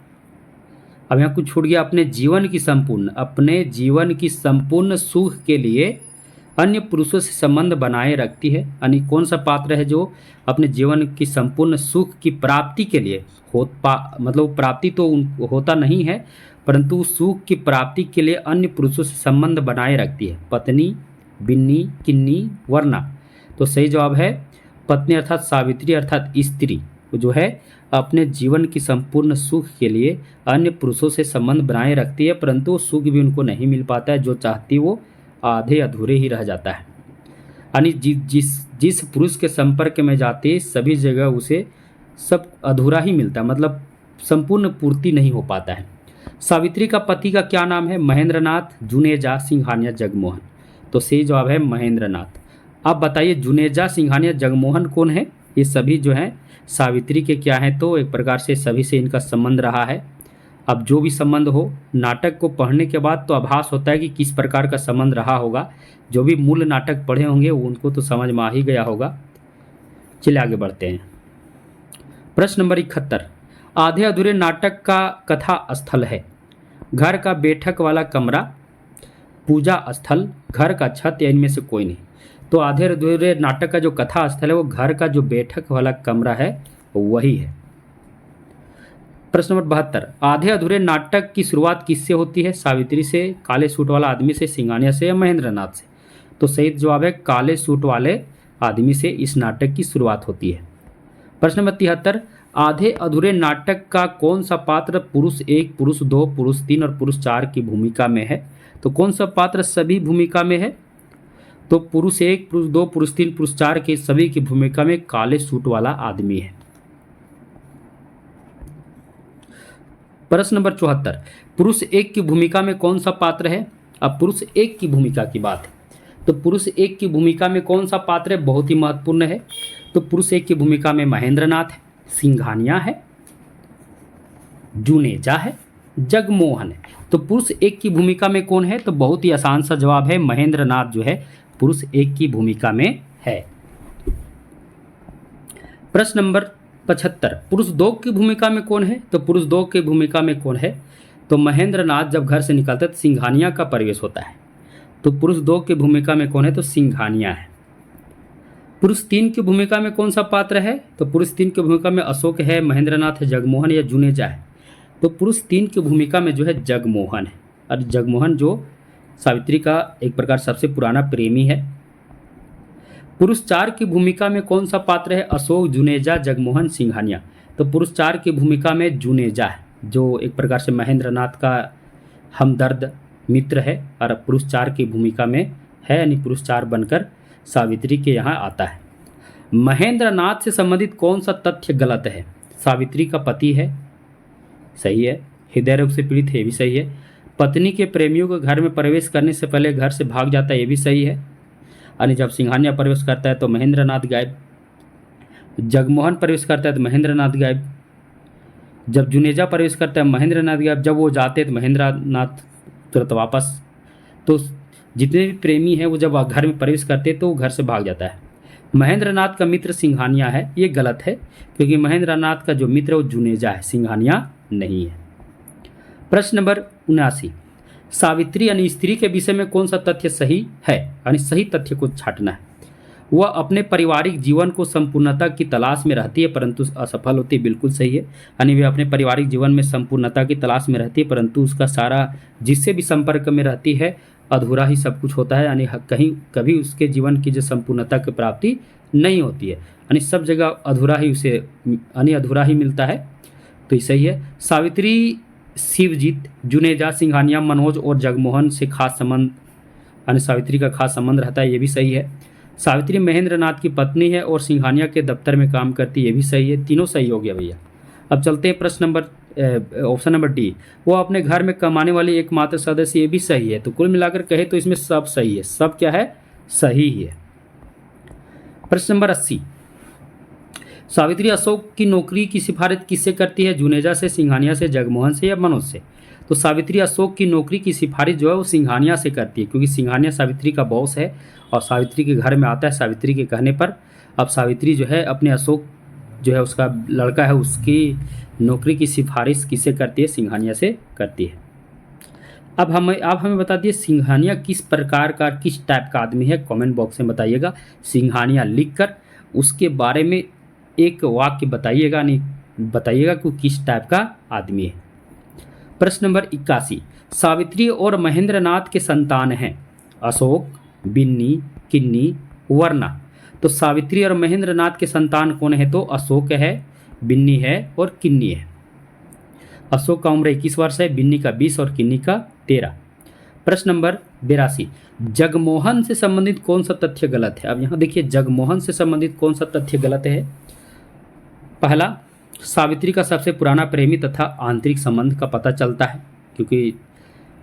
अब यहाँ कुछ छूट गया, अपने जीवन की संपूर्ण सुख के लिए अन्य पुरुषों से संबंध बनाए रखती है। यानी कौन सा पात्र है जो अपने जीवन की संपूर्ण सुख की प्राप्ति के लिए मतलब प्राप्ति तो होता नहीं है, परंतु सुख की प्राप्ति के लिए अन्य पुरुषों से संबंध बनाए रखती है? पत्नी, बिन्नी, किन्नी, वरना? तो सही जवाब है पत्नी अर्थात सावित्री अर्थात स्त्री जो है अपने जीवन की संपूर्ण सुख के लिए अन्य पुरुषों से संबंध बनाए रखती है, परंतु सुख भी उनको नहीं मिल पाता है। जो चाहती वो आधे अधूरे ही रह जाता है। यानी जिस पुरुष के संपर्क में जाती है सभी जगह उसे सब अधूरा ही मिलता है, मतलब संपूर्ण पूर्ति नहीं हो पाता है। सावित्री का पति का क्या नाम है? महेंद्रनाथ, जुनेजा, सिंघानिया, जगमोहन। तो सही जवाब है महेंद्रनाथ। अब बताइए जुनेजा, सिंघानिया, जगमोहन कौन है? ये सभी जो हैं सावित्री के क्या हैं? तो एक प्रकार से सभी से इनका संबंध रहा है। अब जो भी संबंध हो, नाटक को पढ़ने के बाद तो आभास होता है कि किस प्रकार का संबंध रहा होगा। जो भी मूल नाटक पढ़े होंगे उनको तो समझ में आ ही गया होगा। चलिए आगे बढ़ते हैं। प्रश्न नंबर 71, आधे अधूरे नाटक का कथा स्थल है? घर का बैठक वाला कमरा, पूजा स्थल, घर का छत या इनमें से कोई नहीं? तो आधे अधूरे नाटक का जो कथा स्थल है वो घर का जो बैठक वाला कमरा है वही है। प्रश्न नंबर 72, आधे अधूरे नाटक की शुरुआत किससे होती है? सावित्री से, काले सूट वाला आदमी से, सिंघानिया से या महेंद्रनाथ से? तो सही जवाब है काले सूट वाले आदमी से इस नाटक की शुरुआत होती है। प्रश्न नंबर 73, आधे अधूरे नाटक का कौन सा पात्र पुरुष 1, पुरुष 2, पुरुष 3 और पुरुष 4 की भूमिका में है? तो कौन सा पात्र सभी भूमिका में है? तो पुरुष 1, पुरुष 2, पुरुष 3, पुरुष 4 के सभी की भूमिका में काले सूट वाला आदमी है। प्रश्न नंबर 74, पुरुष 1 की भूमिका में कौन सा पात्र है? अब पुरुष 1 की भूमिका की बात है, तो पुरुष 1 की भूमिका में कौन सा पात्र है? बहुत ही महत्वपूर्ण है। तो पुरुष 1 की भूमिका में महेंद्रनाथ है, सिंघानिया है, जुनेजा है, जगमोहन है। तो पुरुष 1 की भूमिका में कौन है? तो बहुत ही आसान सा जवाब है महेंद्रनाथ जो है पुरुष 1 की भूमिका में है। प्रश्न नंबर 75, पुरुष 2 की भूमिका में कौन है? तो पुरुष 2 की भूमिका में कौन है? तो महेंद्रनाथ जब घर से निकलते तो सिंघानिया का प्रवेश होता है। तो पुरुष 2 की भूमिका में कौन है? तो सिंघानिया है। पुरुष 3 की भूमिका में कौन सा पात्र है? तो पुरुष 3 की भूमिका में अशोक है, महेंद्रनाथ है, जगमोहन या जुनेजा है? तो पुरुष 3 की भूमिका में जो है जगमोहन है, और जगमोहन जो सावित्री का एक प्रकार सबसे पुराना प्रेमी है। पुरुष 4 की भूमिका में कौन सा पात्र है? अशोक, जुनेजा, जगमोहन, सिंघानिया। तो पुरुष 4 की भूमिका में जुनेजा है, जो एक प्रकार से महेंद्र नाथ का हमदर्द मित्र है, और पुरुष 4 की भूमिका में है, यानी पुरुष 4 बनकर सावित्री के यहाँ आता है। महेंद्र नाथ से संबंधित कौन सा तथ्य गलत है? सावित्री का पति है, सही है। हृदय रोग से पीड़ित है, ये भी सही है। पत्नी के प्रेमियों के घर में प्रवेश करने से पहले घर से भाग जाता है, ये भी सही है। यानी जब सिंघानिया प्रवेश करता है तो महेंद्र नाथ गायब, जगमोहन प्रवेश करता है तो महेंद्र नाथ गायब, जब जुनेजा प्रवेश करता है महेंद्र नाथ गायब, जब वो जाते हैं तो महेंद्र नाथ तुरंत वापस। तो जितने भी प्रेमी हैं वो जब घर में प्रवेश करते हैं तो वो घर से भाग जाता है। महेंद्र नाथ का मित्र सिंघानिया है, ये गलत है, क्योंकि महेंद्र नाथ का जो मित्र है वो जुनेजा है, सिंघानिया नहीं है। प्रश्न नंबर 79, सावित्री यानी स्त्री के विषय में कौन सा तथ्य सही है? यानी सही तथ्य को छांटना है। वह अपने पारिवारिक जीवन को संपूर्णता की तलाश में रहती है परंतु असफल होती है, बिल्कुल सही है। यानी वह अपने पारिवारिक जीवन में संपूर्णता की तलाश में रहती है परंतु उसका सारा जिससे भी संपर्क में रहती है अधूरा ही सब कुछ होता है, यानी कहीं कभी उसके जीवन की जो संपूर्णता की प्राप्ति नहीं होती है, यानी सब जगह अधूरा ही उसे यानी अधूरा ही मिलता है, तो ये सही है। सावित्री शिवजीत, जुनेजा, सिंघानिया, मनोज और जगमोहन से खास संबंध, यानी सावित्री का खास संबंध रहता है, ये भी सही है। सावित्री महेंद्र नाथ की पत्नी है और सिंघानिया के दफ्तर में काम करती है, ये भी सही है। तीनों सही हो गया भैया। अब चलते हैं प्रश्न नंबर ऑप्शन नंबर डी, वो अपने घर में कमाने वाली एकमात्र सदस्य, ये भी सही है। तो कुल मिलाकर कहे तो इसमें सब सही है, सब क्या है? सही है। प्रश्न नंबर 80, सावित्री अशोक की नौकरी की सिफारिश किससे करती है? जुनेजा से, सिंघानिया से, जगमोहन से या मनोज से? तो सावित्री अशोक की नौकरी की सिफारिश जो है वो सिंघानिया से करती है, क्योंकि सिंघानिया सावित्री का बॉस है और सावित्री के घर में आता है सावित्री के कहने पर। अब सावित्री जो है अपने अशोक जो है उसका लड़का है, उसकी नौकरी की सिफारिश किससे करती है? सिंघानिया से करती है। अब हमें बता दिए सिंघानिया किस प्रकार का, किस टाइप का आदमी है? कमेंट बॉक्स में बताइएगा सिंघानिया लिखकर, उसके बारे में एक वाक्य बताइएगा, नहीं बताइएगा कि किस टाइप का आदमी है। प्रश्न नंबर 81, सावित्री और महेंद्र नाथ के संतान हैं अशोक, बिन्नी, किन्नी, वर्ना। तो सावित्री और महेंद्र नाथ के संतान कौन है? तो अशोक है, बिन्नी है और किन्नी है। अशोक का उम्र 21 वर्ष है, बिन्नी का 20 और किन्नी का 13। प्रश्न नंबर 82, जगमोहन से संबंधित कौन सा तथ्य गलत है? अब यहाँ देखिए जगमोहन से संबंधित कौन सा तथ्य गलत है। पहला, सावित्री का सबसे पुराना प्रेमी तथा आंतरिक संबंध का पता चलता है, क्योंकि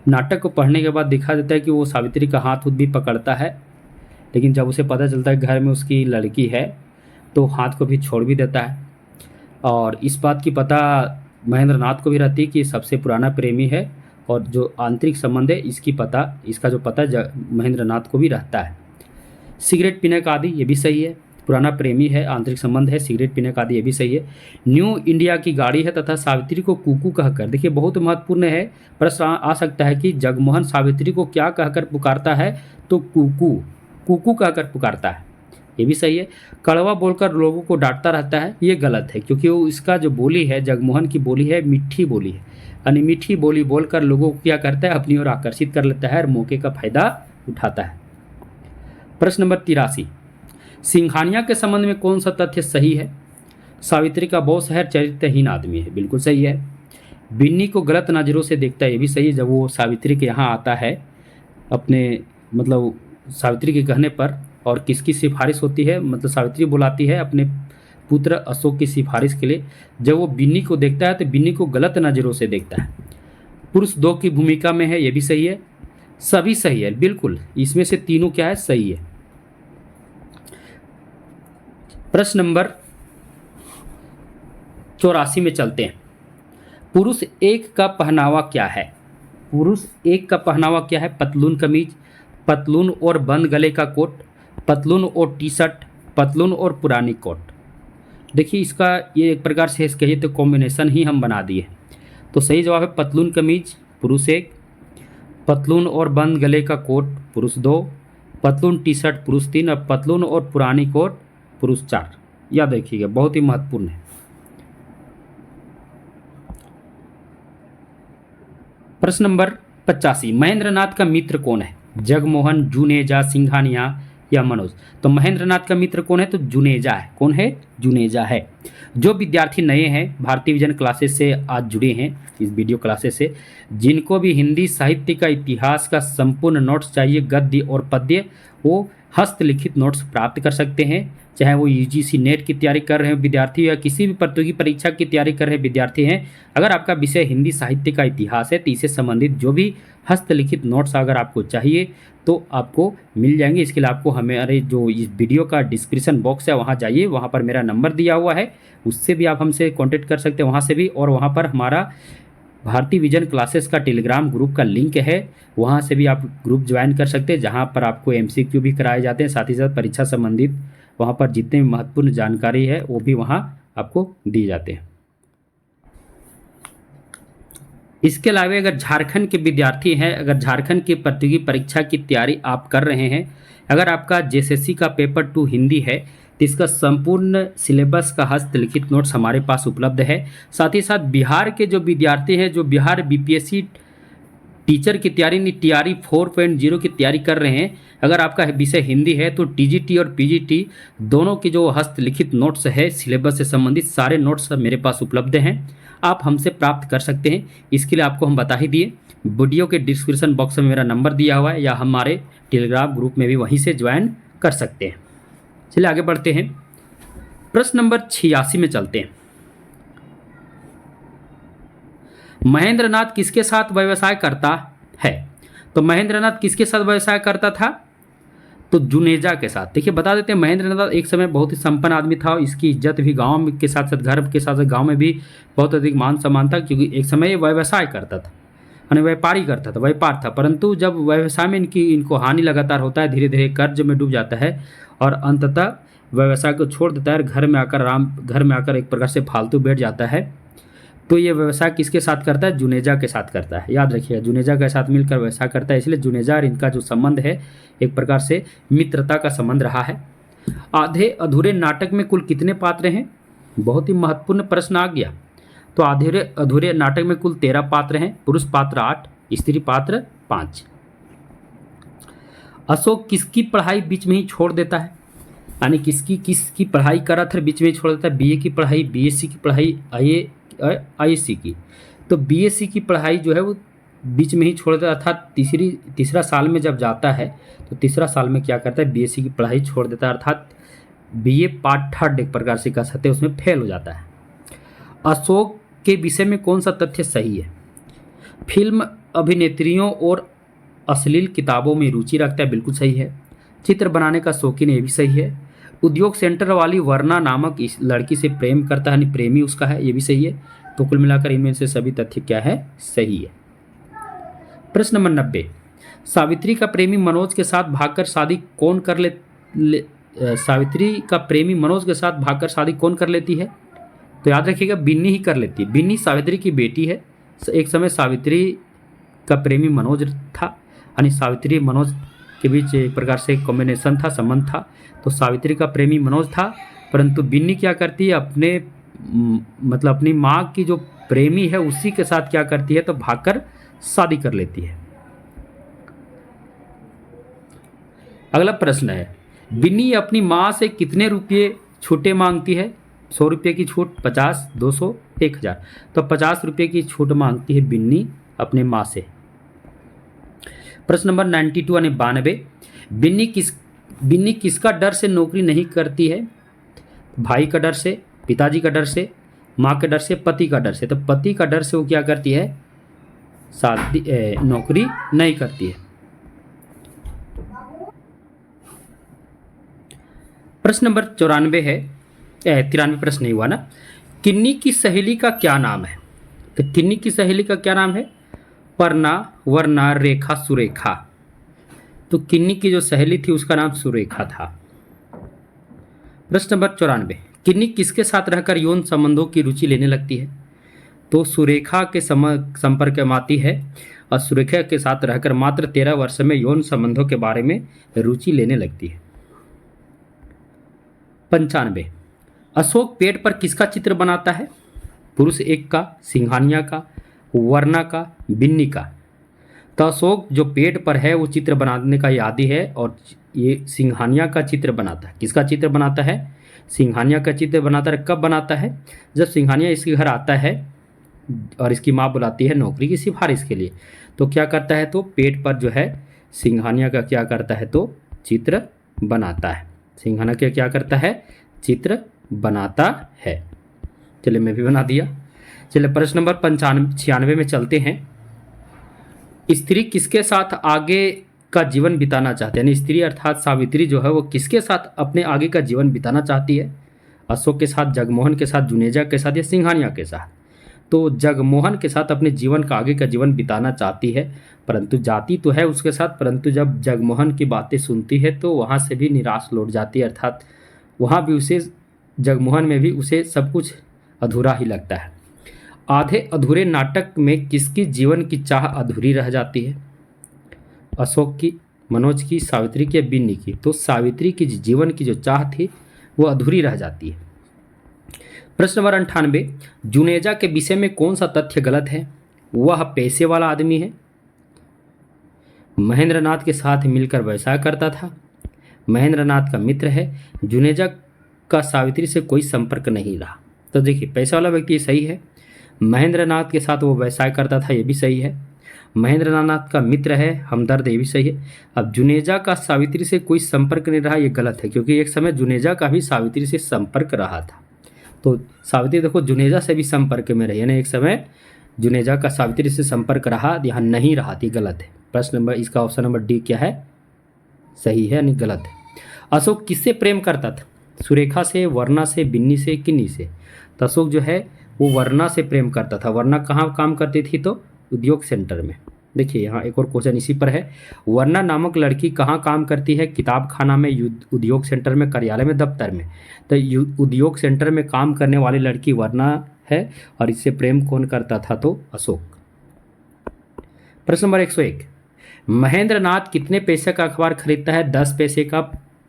नाटक को पढ़ने के बाद दिखा देता है कि वो सावित्री का हाथ भी पकड़ता है, लेकिन जब उसे पता चलता है घर में उसकी लड़की है तो हाथ को भी छोड़ भी देता है। और इस बात की पता महेंद्र नाथ को भी रहती है कि सबसे पुराना प्रेमी है, और जो आंतरिक संबंध है इसका जो पता महेंद्र नाथ को भी रहता है। सिगरेट पीने का आदि, ये भी सही है, पुराना प्रेमी है, आंतरिक संबंध है, सिगरेट पीने का आदि, ये भी सही है। न्यू इंडिया की गाड़ी है तथा सावित्री को कुकू कहकर, देखिए बहुत महत्वपूर्ण है, प्रश्न आ सकता है कि जगमोहन सावित्री को क्या कहकर पुकारता है? तो कुकू, कुकू कहकर पुकारता है, ये भी सही है। कड़वा बोलकर लोगों को डांटता रहता है, ये गलत है, क्योंकि वो इसका जो बोली है जगमोहन की बोली है मीठी बोली है, यानी मीठी बोली बोलकर लोगों को क्या करता है? अपनी ओर आकर्षित कर लेता है और मौके का फायदा उठाता है। प्रश्न नंबर 83, सिंघानिया के संबंध में कौन सा तथ्य सही है? सावित्री का बॉस है, चरित्रहीन आदमी है, बिल्कुल सही है। बिन्नी को गलत नज़रों से देखता है, ये भी सही है। जब वो सावित्री के यहाँ आता है अपने मतलब सावित्री के कहने पर, और किसकी सिफारिश होती है? मतलब सावित्री बुलाती है अपने पुत्र अशोक की सिफारिश के लिए, जब वो बिन्नी को देखता है तो बिन्नी को गलत नज़रों से देखता है। पुरुष 2 की भूमिका में है, ये भी सही है। सभी सही है, बिल्कुल, इसमें से तीनों क्या है? सही है। प्रश्न नंबर 84 में चलते हैं। पुरुष 1 का पहनावा क्या है? पुरुष 1 का पहनावा क्या है? पतलून कमीज, पतलून और बंद गले का कोट, पतलून और टी शर्ट, पतलून और पुरानी कोट। देखिए इसका ये एक प्रकार से कहिए तो कॉम्बिनेशन ही हम बना दिए। तो सही जवाब है पतलून कमीज पुरुष 1, पतलून और बंद गले का कोट पुरुष 2, पतलून टी शर्ट पुरुष 3 और पतलून और पुरानी कोट पुरुष 4। याद रखिएगा, बहुत ही महत्वपूर्ण है। प्रश्न नंबर 85, महेंद्र नाथ का मित्र कौन है? जगमोहन, जुनेजा, सिंघानिया या मनोज। तो महेंद्रनाथ का मित्र कौन है? तो जुनेजा है। कौन है? जुनेजा है। जो विद्यार्थी नए हैं भारतीय विजन क्लासेस से आज जुड़े हैं इस वीडियो क्लासेस से, जिनको भी हिंदी साहित्य का इतिहास का संपूर्ण नोट्स चाहिए गद्य और पद्य, वो हस्तलिखित नोट्स प्राप्त कर सकते हैं। चाहे वो यूजीसी नेट की तैयारी कर रहे हैं विद्यार्थी या किसी भी प्रतियोगी परीक्षा की तैयारी कर रहे विद्यार्थी हैं, अगर आपका विषय हिंदी साहित्य का इतिहास है तो इससे संबंधित जो भी हस्तलिखित नोट्स अगर आपको चाहिए तो आपको मिल जाएंगे। इसके लिए आपको हमारे जो इस वीडियो का डिस्क्रिप्शन बॉक्स है वहाँ जाइए, वहाँ पर मेरा नंबर दिया हुआ है, उससे भी आप हमसे कॉन्टेक्ट कर सकते हैं वहाँ से भी। और वहाँ पर हमारा भारतीय विजन क्लासेस का टेलीग्राम ग्रुप का लिंक है, वहाँ से भी आप ग्रुप ज्वाइन कर सकते हैं, जहाँ पर आपको एमसीक्यू भी कराए जाते हैं, साथ ही साथ परीक्षा संबंधित वहाँ पर जितने भी महत्वपूर्ण जानकारी है वो भी वहाँ आपको दी जाते हैं। इसके अलावा अगर झारखंड के विद्यार्थी हैं, अगर झारखंड की प्रतियोगी परीक्षा की तैयारी आप कर रहे हैं, अगर आपका जेएसएससी का पेपर 2 हिंदी है तो इसका संपूर्ण सिलेबस का हस्तलिखित नोट्स हमारे पास उपलब्ध है। साथ ही साथ बिहार के जो विद्यार्थी हैं जो बिहार बीपीएससी टीचर की तैयारी नहीं टीआरई 4.0 की तैयारी कर रहे हैं, अगर आपका विषय हिंदी है तो टीजीटी और पीजीटी दोनों की जो हस्तलिखित नोट्स है सिलेबस से संबंधित सारे नोट्स मेरे पास उपलब्ध हैं, आप हमसे प्राप्त कर सकते हैं। इसके लिए आपको हम बता ही दिए, वीडियो के डिस्क्रिप्शन बॉक्स में मेरा नंबर दिया हुआ है या हमारे टेलीग्राम ग्रुप में भी वहीं से ज्वाइन कर सकते हैं। चलिए आगे बढ़ते हैं, प्रश्न नंबर 86 में चलते हैं। महेंद्रनाथ किसके साथ व्यवसाय करता है? तो महेंद्रनाथ किसके साथ व्यवसाय करता था? तो जुनेजा के साथ। देखिए बता देते हैं, महेंद्रनाथ एक समय बहुत ही संपन्न आदमी था, इसकी इज्जत भी गांव के साथ साथ घर के साथ साथ गांव में भी बहुत अधिक मान सम्मान था, क्योंकि एक समय ये व्यवसाय करता था, यानी व्यापारी करता था, व्यापार था। परंतु जब व्यवसाय में इनको हानि लगातार होता है, धीरे धीरे कर्ज में डूब जाता है और अंततः व्यवसाय को छोड़ देता है, घर में आकर एक प्रकार से फालतू बैठ जाता है। तो ये व्यवसाय किसके साथ करता है? जुनेजा के साथ करता है। याद रखिएगा, जुनेजा के साथ मिलकर व्यवसाय करता है, इसलिए जुनेजा और इनका जो संबंध है एक प्रकार से मित्रता का संबंध रहा है। आधे अधूरे नाटक में कुल कितने पात्र हैं? बहुत ही महत्वपूर्ण प्रश्न आ गया। तो आधे अधूरे नाटक में कुल 13 पात्र हैं, पुरुष पात्र 8, स्त्री पात्र 5। अशोक किसकी पढ़ाई बीच में ही छोड़ देता है? यानी किसकी पढ़ाई करा था बीच में ही छोड़ देता है? बीए की पढ़ाई, बीएससी की पढ़ाई, आईएससी की। तो बीएससी की पढ़ाई जो है वो बीच में ही छोड़ देता, अर्थात तीसरा साल में जब जाता है तो तीसरा साल में क्या करता है? बीएससी की पढ़ाई छोड़ देता है, अर्थात बीए पार्ट 3 एक प्रकार से कह सकते हैं, उसमें फेल हो जाता है। अशोक के विषय में कौन सा तथ्य सही है? फिल्म अभिनेत्रियों और अश्लील किताबों में रुचि रखता है, बिल्कुल सही है। चित्र बनाने का शौकीन, ये भी सही है। उद्योग सेंटर वाली वर्णा नामक इस लड़की से प्रेम करता है, यानी प्रेमी उसका है, ये भी सही है। तो कुल मिलाकर इनमें से सभी तथ्य क्या है? सही है। प्रश्न नंबर 90, सावित्री का प्रेमी मनोज के साथ भागकर शादी कौन कर सावित्री का प्रेमी मनोज के साथ भागकर शादी कौन कर लेती है? तो याद रखिएगा, बिन्नी ही कर लेती है। बिन्नी सावित्री की बेटी है। एक समय सावित्री का प्रेमी मनोज था, यानी सावित्री मनोज के बीच एक प्रकार से कॉम्बिनेशन था, संबंध था। तो सावित्री का प्रेमी मनोज था, परंतु बिन्नी क्या करती है? अपनी माँ की जो प्रेमी है उसी के साथ क्या करती है? तो भागकर शादी कर लेती है। अगला प्रश्न है, बिन्नी अपनी माँ से कितने रुपये छूटे मांगती है? 100 रुपये की छूट, 50, 200, 1000। तो 50 रुपये की छूट मांगती है बिन्नी अपने माँ से। प्रश्न नंबर 92 यानी 92, बिन्नी किसका डर से नौकरी नहीं करती है? भाई का डर से, पिताजी का डर से, माँ के डर से, पति का डर से। तो पति का डर से वो क्या करती है? नौकरी नहीं करती है। प्रश्न नंबर 94 है, 93 प्रश्न नहीं हुआ ना। किन्नी की सहेली का क्या नाम है? तो किन्नी की सहेली का क्या नाम है? पर्णा, वर्णा, रेखा, सुरेखा। तो किन्नी की जो सहेली थी उसका नाम सुरेखा था। प्रश्न नंबर 94, किन्नी किसके साथ रहकर यौन संबंधों की रुचि लेने लगती है? तो सुरेखा के संपर्क में आती है और सुरेखा के साथ रहकर मात्र 13 वर्ष में यौन संबंधों के बारे में रुचि लेने लगती है। 95, अशोक पेट पर किसका चित्र बनाता है? पुरुष 1 का, सिंघानिया का, वर्णा का, बिन्नी का। तो अशोक जो पेट पर है वो चित्र बनाने का आदी है और ये सिंघानिया का चित्र बनाता है। किसका चित्र बनाता है? सिंघानिया का चित्र बनाता है। कब बनाता है? जब सिंघानिया इसके घर आता है और इसकी माँ बुलाती है नौकरी की सिफारिश के लिए, तो क्या करता है, तो पेट पर जो है सिंघानिया का क्या करता है, तो चित्र बनाता है। सिंघानिया का क्या करता है? चित्र बनाता है। चलिए मैं भी बना दिया। चलिए प्रश्न नंबर 95 में चलते हैं। स्त्री किसके साथ आगे का जीवन बिताना चाहते हैं? यानी स्त्री अर्थात सावित्री जो है वो किसके साथ अपने आगे का जीवन बिताना चाहती है? अशोक के साथ, जगमोहन के साथ, जुनेजा के साथ या सिंघानिया के साथ? तो जगमोहन के साथ अपने जीवन का आगे का जीवन बिताना चाहती है, परंतु जाती तो है उसके साथ, परंतु जब जगमोहन की बातें सुनती है तो वहाँ से भी निराश लौट जाती है, अर्थात वहाँ भी उसे, जगमोहन में भी उसे सब कुछ अधूरा ही लगता है। आधे अधूरे नाटक में किसकी जीवन की चाह अधूरी रह जाती है? अशोक की, मनोज की, सावित्री की या बिन्नी की? तो सावित्री की जीवन की जो चाह थी वो अधूरी रह जाती है। प्रश्न नंबर 98, जुनेजा के विषय में कौन सा तथ्य गलत है? वह पैसे वाला आदमी है, महेंद्रनाथ के साथ मिलकर व्यवसाय करता था, महेंद्रनाथ का मित्र है, जुनेजा का सावित्री से कोई संपर्क नहीं रहा। तो देखिए पैसा वाला व्यक्ति सही है, महेंद्रनाथ के साथ वो व्यवसाय करता था ये भी सही है, महेंद्रनाथ का मित्र है, हमदर्द ये भी सही है। अब जुनेजा का सावित्री से कोई संपर्क नहीं रहा ये गलत है, क्योंकि एक समय जुनेजा का भी सावित्री से संपर्क रहा था। तो सावित्री देखो जुनेजा से भी संपर्क में रही, यानी एक समय जुनेजा का सावित्री से संपर्क रहा, यहाँ नहीं रहा थी, गलत है। प्रश्न नंबर, इसका ऑप्शन नंबर डी क्या है? सही है, यानी गलत है। अशोक किससे प्रेम करता था? सुरेखा से, वर्णा से, बिन्नी से, किन्नी से? तो अशोक जो है वो वर्णा से प्रेम करता था। वर्णा कहाँ काम करती थी? तो उद्योग सेंटर में। देखिए यहाँ एक और क्वेश्चन इसी पर है, वर्णा नामक लड़की कहाँ काम करती है? किताब खाना में, उद्योग सेंटर में, कार्यालय में, दफ्तर में? तो उद्योग सेंटर में काम करने वाली लड़की वर्णा है और इससे प्रेम कौन करता था? तो अशोक। प्रश्न नंबर 101, महेंद्रनाथ कितने पैसे का अखबार खरीदता है? 10 पैसे का,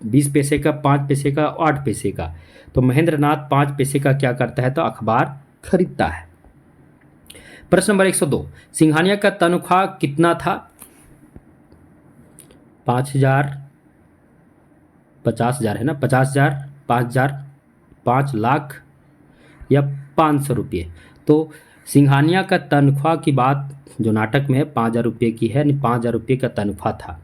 20 पैसे का, 5 पैसे का, 8 पैसे का? तो महेंद्रनाथ 5 पैसे का क्या करता है? तो अखबार खरीदता है। प्रश्न नंबर 102, सिंघानिया का तनख्वाह कितना था? 5,000, 50,000 है ना, 50,000, 5,000, 5 लाख या 500 रुपये? तो सिंघानिया का तनख्वाह की बात जो नाटक में है 5,000 रुपये की है, यानी 5,000 रुपये का तनख्वाह था।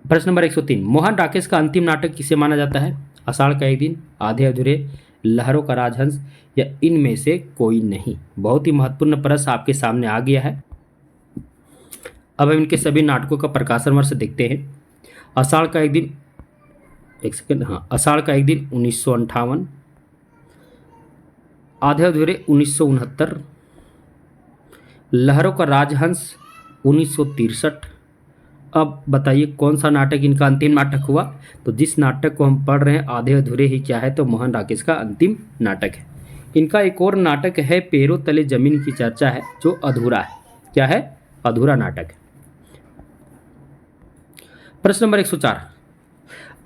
प्रश्न नंबर 103, मोहन राकेश का अंतिम नाटक किसे माना जाता है? आषाढ़ का एक दिन, आधे अधूरे, लहरों का राजहंस या इनमें से कोई नहीं? बहुत ही महत्वपूर्ण प्रश्न आपके सामने आ गया है। अब हम इनके सभी नाटकों का प्रकाशन वर्ष देखते हैं। आषाढ़ का एक दिन, एक सेकंड, हाँ, आषाढ़ का एक दिन 1958, आधे अधूरे 1969, लहरों का राजहंस 1963। अब बताइए कौन सा नाटक इनका अंतिम नाटक हुआ? तो जिस नाटक को हम पढ़ रहे हैं आधे अधूरे ही क्या है? तो मोहन राकेश का अंतिम नाटक है। इनका एक और नाटक है पैरों तले जमीन की चर्चा है, जो अधूरा है। क्या है? अधूरा नाटक है। प्रश्न नंबर 104,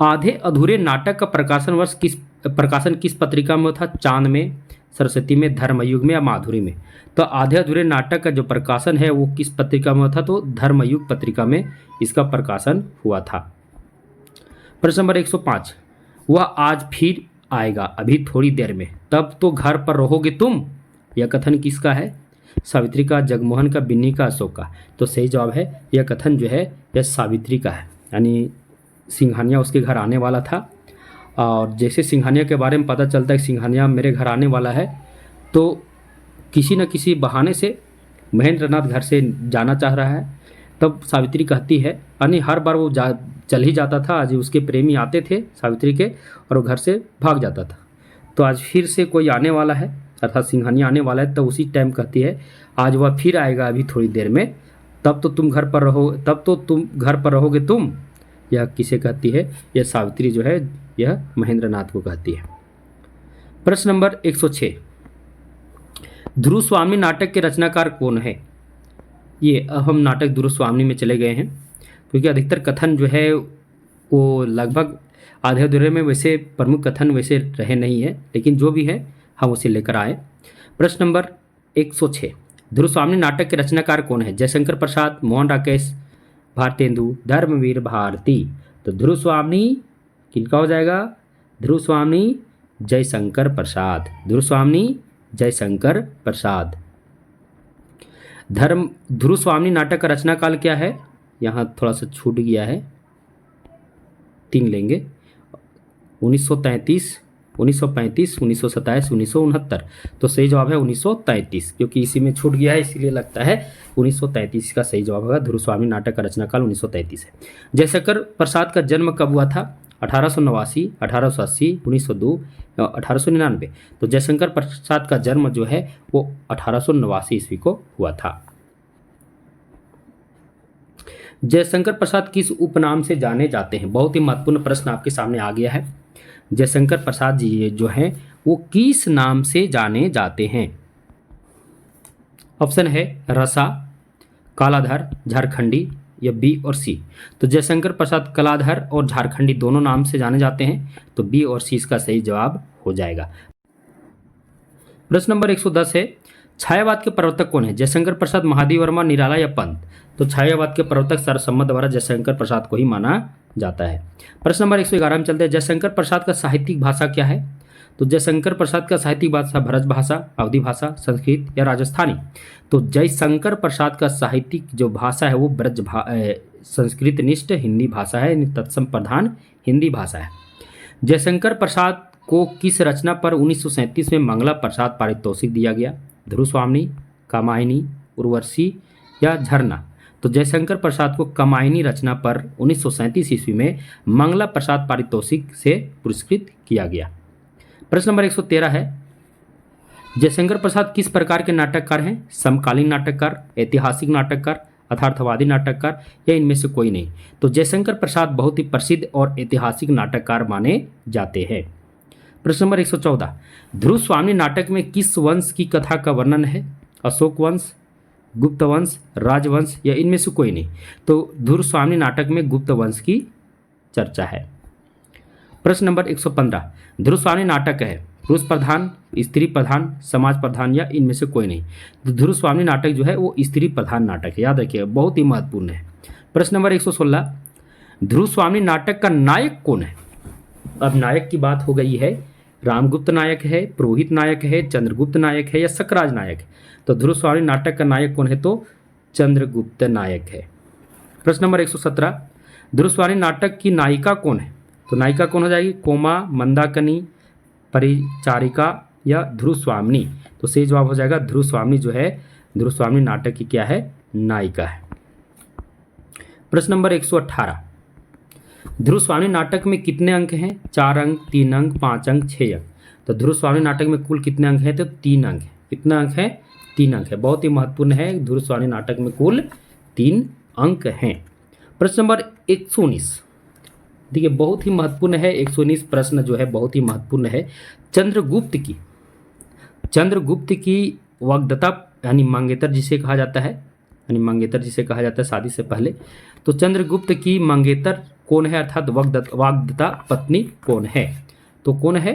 आधे अधूरे नाटक का प्रकाशन किस पत्रिका में था? चांद में, सरस्वती में, धर्मयुग में या माधुरी में? तो आधे अधूरे नाटक का जो प्रकाशन है वो किस पत्रिका में था? तो धर्मयुग पत्रिका में इसका प्रकाशन हुआ था। प्रश्न नंबर 105, वह आज फिर आएगा अभी थोड़ी देर में, तब तो घर पर रहोगे तुम? यह कथन किसका है? सावित्री का, जगमोहन का, बिन्नी का, अशोक का? तो सही जवाब है, यह कथन जो है यह सावित्री का है। यानी सिंघानिया उसके घर आने वाला था और जैसे सिंघानिया के बारे में पता चलता है कि सिंघानिया मेरे घर आने वाला है, तो किसी न किसी बहाने से महेंद्रनाथ घर से जाना चाह रहा है। तब सावित्री कहती है, यानी हर बार वो चल ही जाता था, आज उसके प्रेमी आते थे सावित्री के और वो घर से भाग जाता था। तो आज फिर से कोई आने वाला है, अर्थात सिंघानिया आने वाला है, तो उसी टाइम कहती है आज वह फिर आएगा अभी थोड़ी देर में, तब तो तुम घर पर रहोगे तुम। यह किसे कहती है? यह सावित्री जो है यह महेंद्रनाथ को कहती है। प्रश्न नंबर 106, ध्रुव स्वामी नाटक के रचनाकार कौन है? ये अब हम नाटक ध्रुव स्वामी में चले गए हैं, क्योंकि अधिकतर कथन जो है वो लगभग आधे अधूरे में वैसे प्रमुख कथन वैसे रहे नहीं है, लेकिन जो भी है हम उसे लेकर आए। प्रश्न नंबर 106, ध्रुव स्वामी नाटक के रचनाकार कौन है? जयशंकर प्रसाद, मोहन राकेश, भारतेंदु, धर्मवीर भारती? तो ध्रुव स्वामी किनका हो जाएगा? ध्रुव स्वामी जयशंकर प्रसाद, ध्रुव स्वामी जयशंकर प्रसाद। ध्रुव स्वामी नाटक का रचना काल क्या है? यहाँ थोड़ा सा छूट गया है, 3 लेंगे। 1933, 1935, 1927, 1969। तो सही जवाब है 1933, क्योंकि इसी में छूट गया है इसीलिए लगता है 1933 का सही जवाब होगा। ध्रुव स्वामी नाटक का रचना काल 1933 है। जयशंकर प्रसाद का जन्म कब हुआ था? 1889, 1880, 1902, 1899। तो जयशंकर प्रसाद का जन्म जो है वो 1889 ईस्वी को हुआ था। जयशंकर प्रसाद किस उपनाम से जाने जाते हैं? बहुत ही महत्वपूर्ण प्रश्न आपके सामने आ गया है। जयशंकर प्रसाद जी जो हैं वो किस नाम से जाने जाते हैं? ऑप्शन है रसा, कालाधर, झारखंडी या बी और सी। तो जयशंकर प्रसाद कलाधर और झारखंडी दोनों नाम से जाने जाते हैं, तो बी और सी इसका सही जवाब हो जाएगा। प्रश्न नंबर 110 है, छायावाद के प्रवर्तक कौन है? जयशंकर प्रसाद, महादेव वर्मा, निराला या पंत? तो छायावाद के प्रवर्तक सर्वसम्मत द्वारा जयशंकर प्रसाद को ही माना जाता है। प्रश्न नंबर 111 में चलते हैं, जयशंकर प्रसाद का साहित्यिक भाषा क्या है? तो जयशंकर प्रसाद का साहित्यिक भाषा ब्रज भाषा, अवधी भाषा, संस्कृत या राजस्थानी? तो जयशंकर प्रसाद का साहित्यिक जो भाषा है वो संस्कृत निष्ठ हिंदी भाषा है, यानी तत्सम प्रधान हिंदी भाषा है। जयशंकर प्रसाद को किस रचना पर 1937 में मंगला प्रसाद पारितोषिक दिया गया? ध्रुव स्वामी, कामायनी, उर्वशी या झरना? तो जयशंकर प्रसाद को कामायनी रचना पर 1937 ईस्वी में मंगला प्रसाद पारितोषिक से पुरस्कृत किया गया। प्रश्न नंबर 113 है, जयशंकर प्रसाद किस प्रकार के नाटककार हैं? समकालीन नाटककार, ऐतिहासिक नाटककार, यथार्थवादी नाटककार या इनमें से कोई नहीं? तो जयशंकर प्रसाद बहुत ही प्रसिद्ध और ऐतिहासिक नाटककार माने जाते हैं। प्रश्न नंबर 114, ध्रुव स्वामी नाटक में किस वंश की कथा का वर्णन है? अशोक वंश, गुप्त वंश, राजवंश या इनमें से कोई नहीं? तो ध्रुव स्वामी नाटक में गुप्त वंश की चर्चा है। प्रश्न नंबर 115, ध्रुव स्वामी नाटक है पुरुष प्रधान, स्त्री प्रधान, समाज प्रधान या इनमें से कोई नहीं? तो ध्रुव स्वामी नाटक जो है वो स्त्री प्रधान नाटक है, याद रखिएगा, बहुत ही महत्वपूर्ण है। प्रश्न नंबर 116, ध्रुव स्वामी नाटक का नायक कौन है? अब नायक की बात हो गई है, रामगुप्त नायक है, पुरोहित नायक है, चंद्रगुप्त नायक है या सकराज नायक है? तो ध्रुव स्वामी नाटक का नायक कौन है? तो चंद्रगुप्त नायक है। प्रश्न नंबर 117, ध्रुव स्वामी नाटक की नायिका कौन है? तो नायिका कौन हो जाएगी? कोमा, मंदाकिनी, परिचारिका या ध्रुव स्वामिनी? तो सही जवाब हो जाएगा ध्रुव स्वामिनी जो है, ध्रुव स्वामिनी नाटक की क्या है? नायिका है। प्रश्न नंबर 118, ध्रुव स्वामी नाटक में कितने अंक हैं? 4 अंक, 3 अंक, 5 अंक, 6 अंक? तो ध्रुव स्वामी नाटक में कुल कितने अंक हैं? तो 3 अंक है। कितना अंक है? 3 अंक है। बहुत ही महत्वपूर्ण है, ध्रुव स्वामी नाटक में कुल 3 अंक हैं। प्रश्न नंबर 119, देखिए बहुत ही महत्वपूर्ण है, 119 प्रश्न जो है बहुत ही महत्वपूर्ण है। चंद्रगुप्त की वाग्दत्ता यानी मंगेतर जिसे कहा जाता है, शादी से पहले, तो चंद्रगुप्त की मंगेतर कौन है अर्थात वाग्दत्ता पत्नी कौन है? तो कौन है?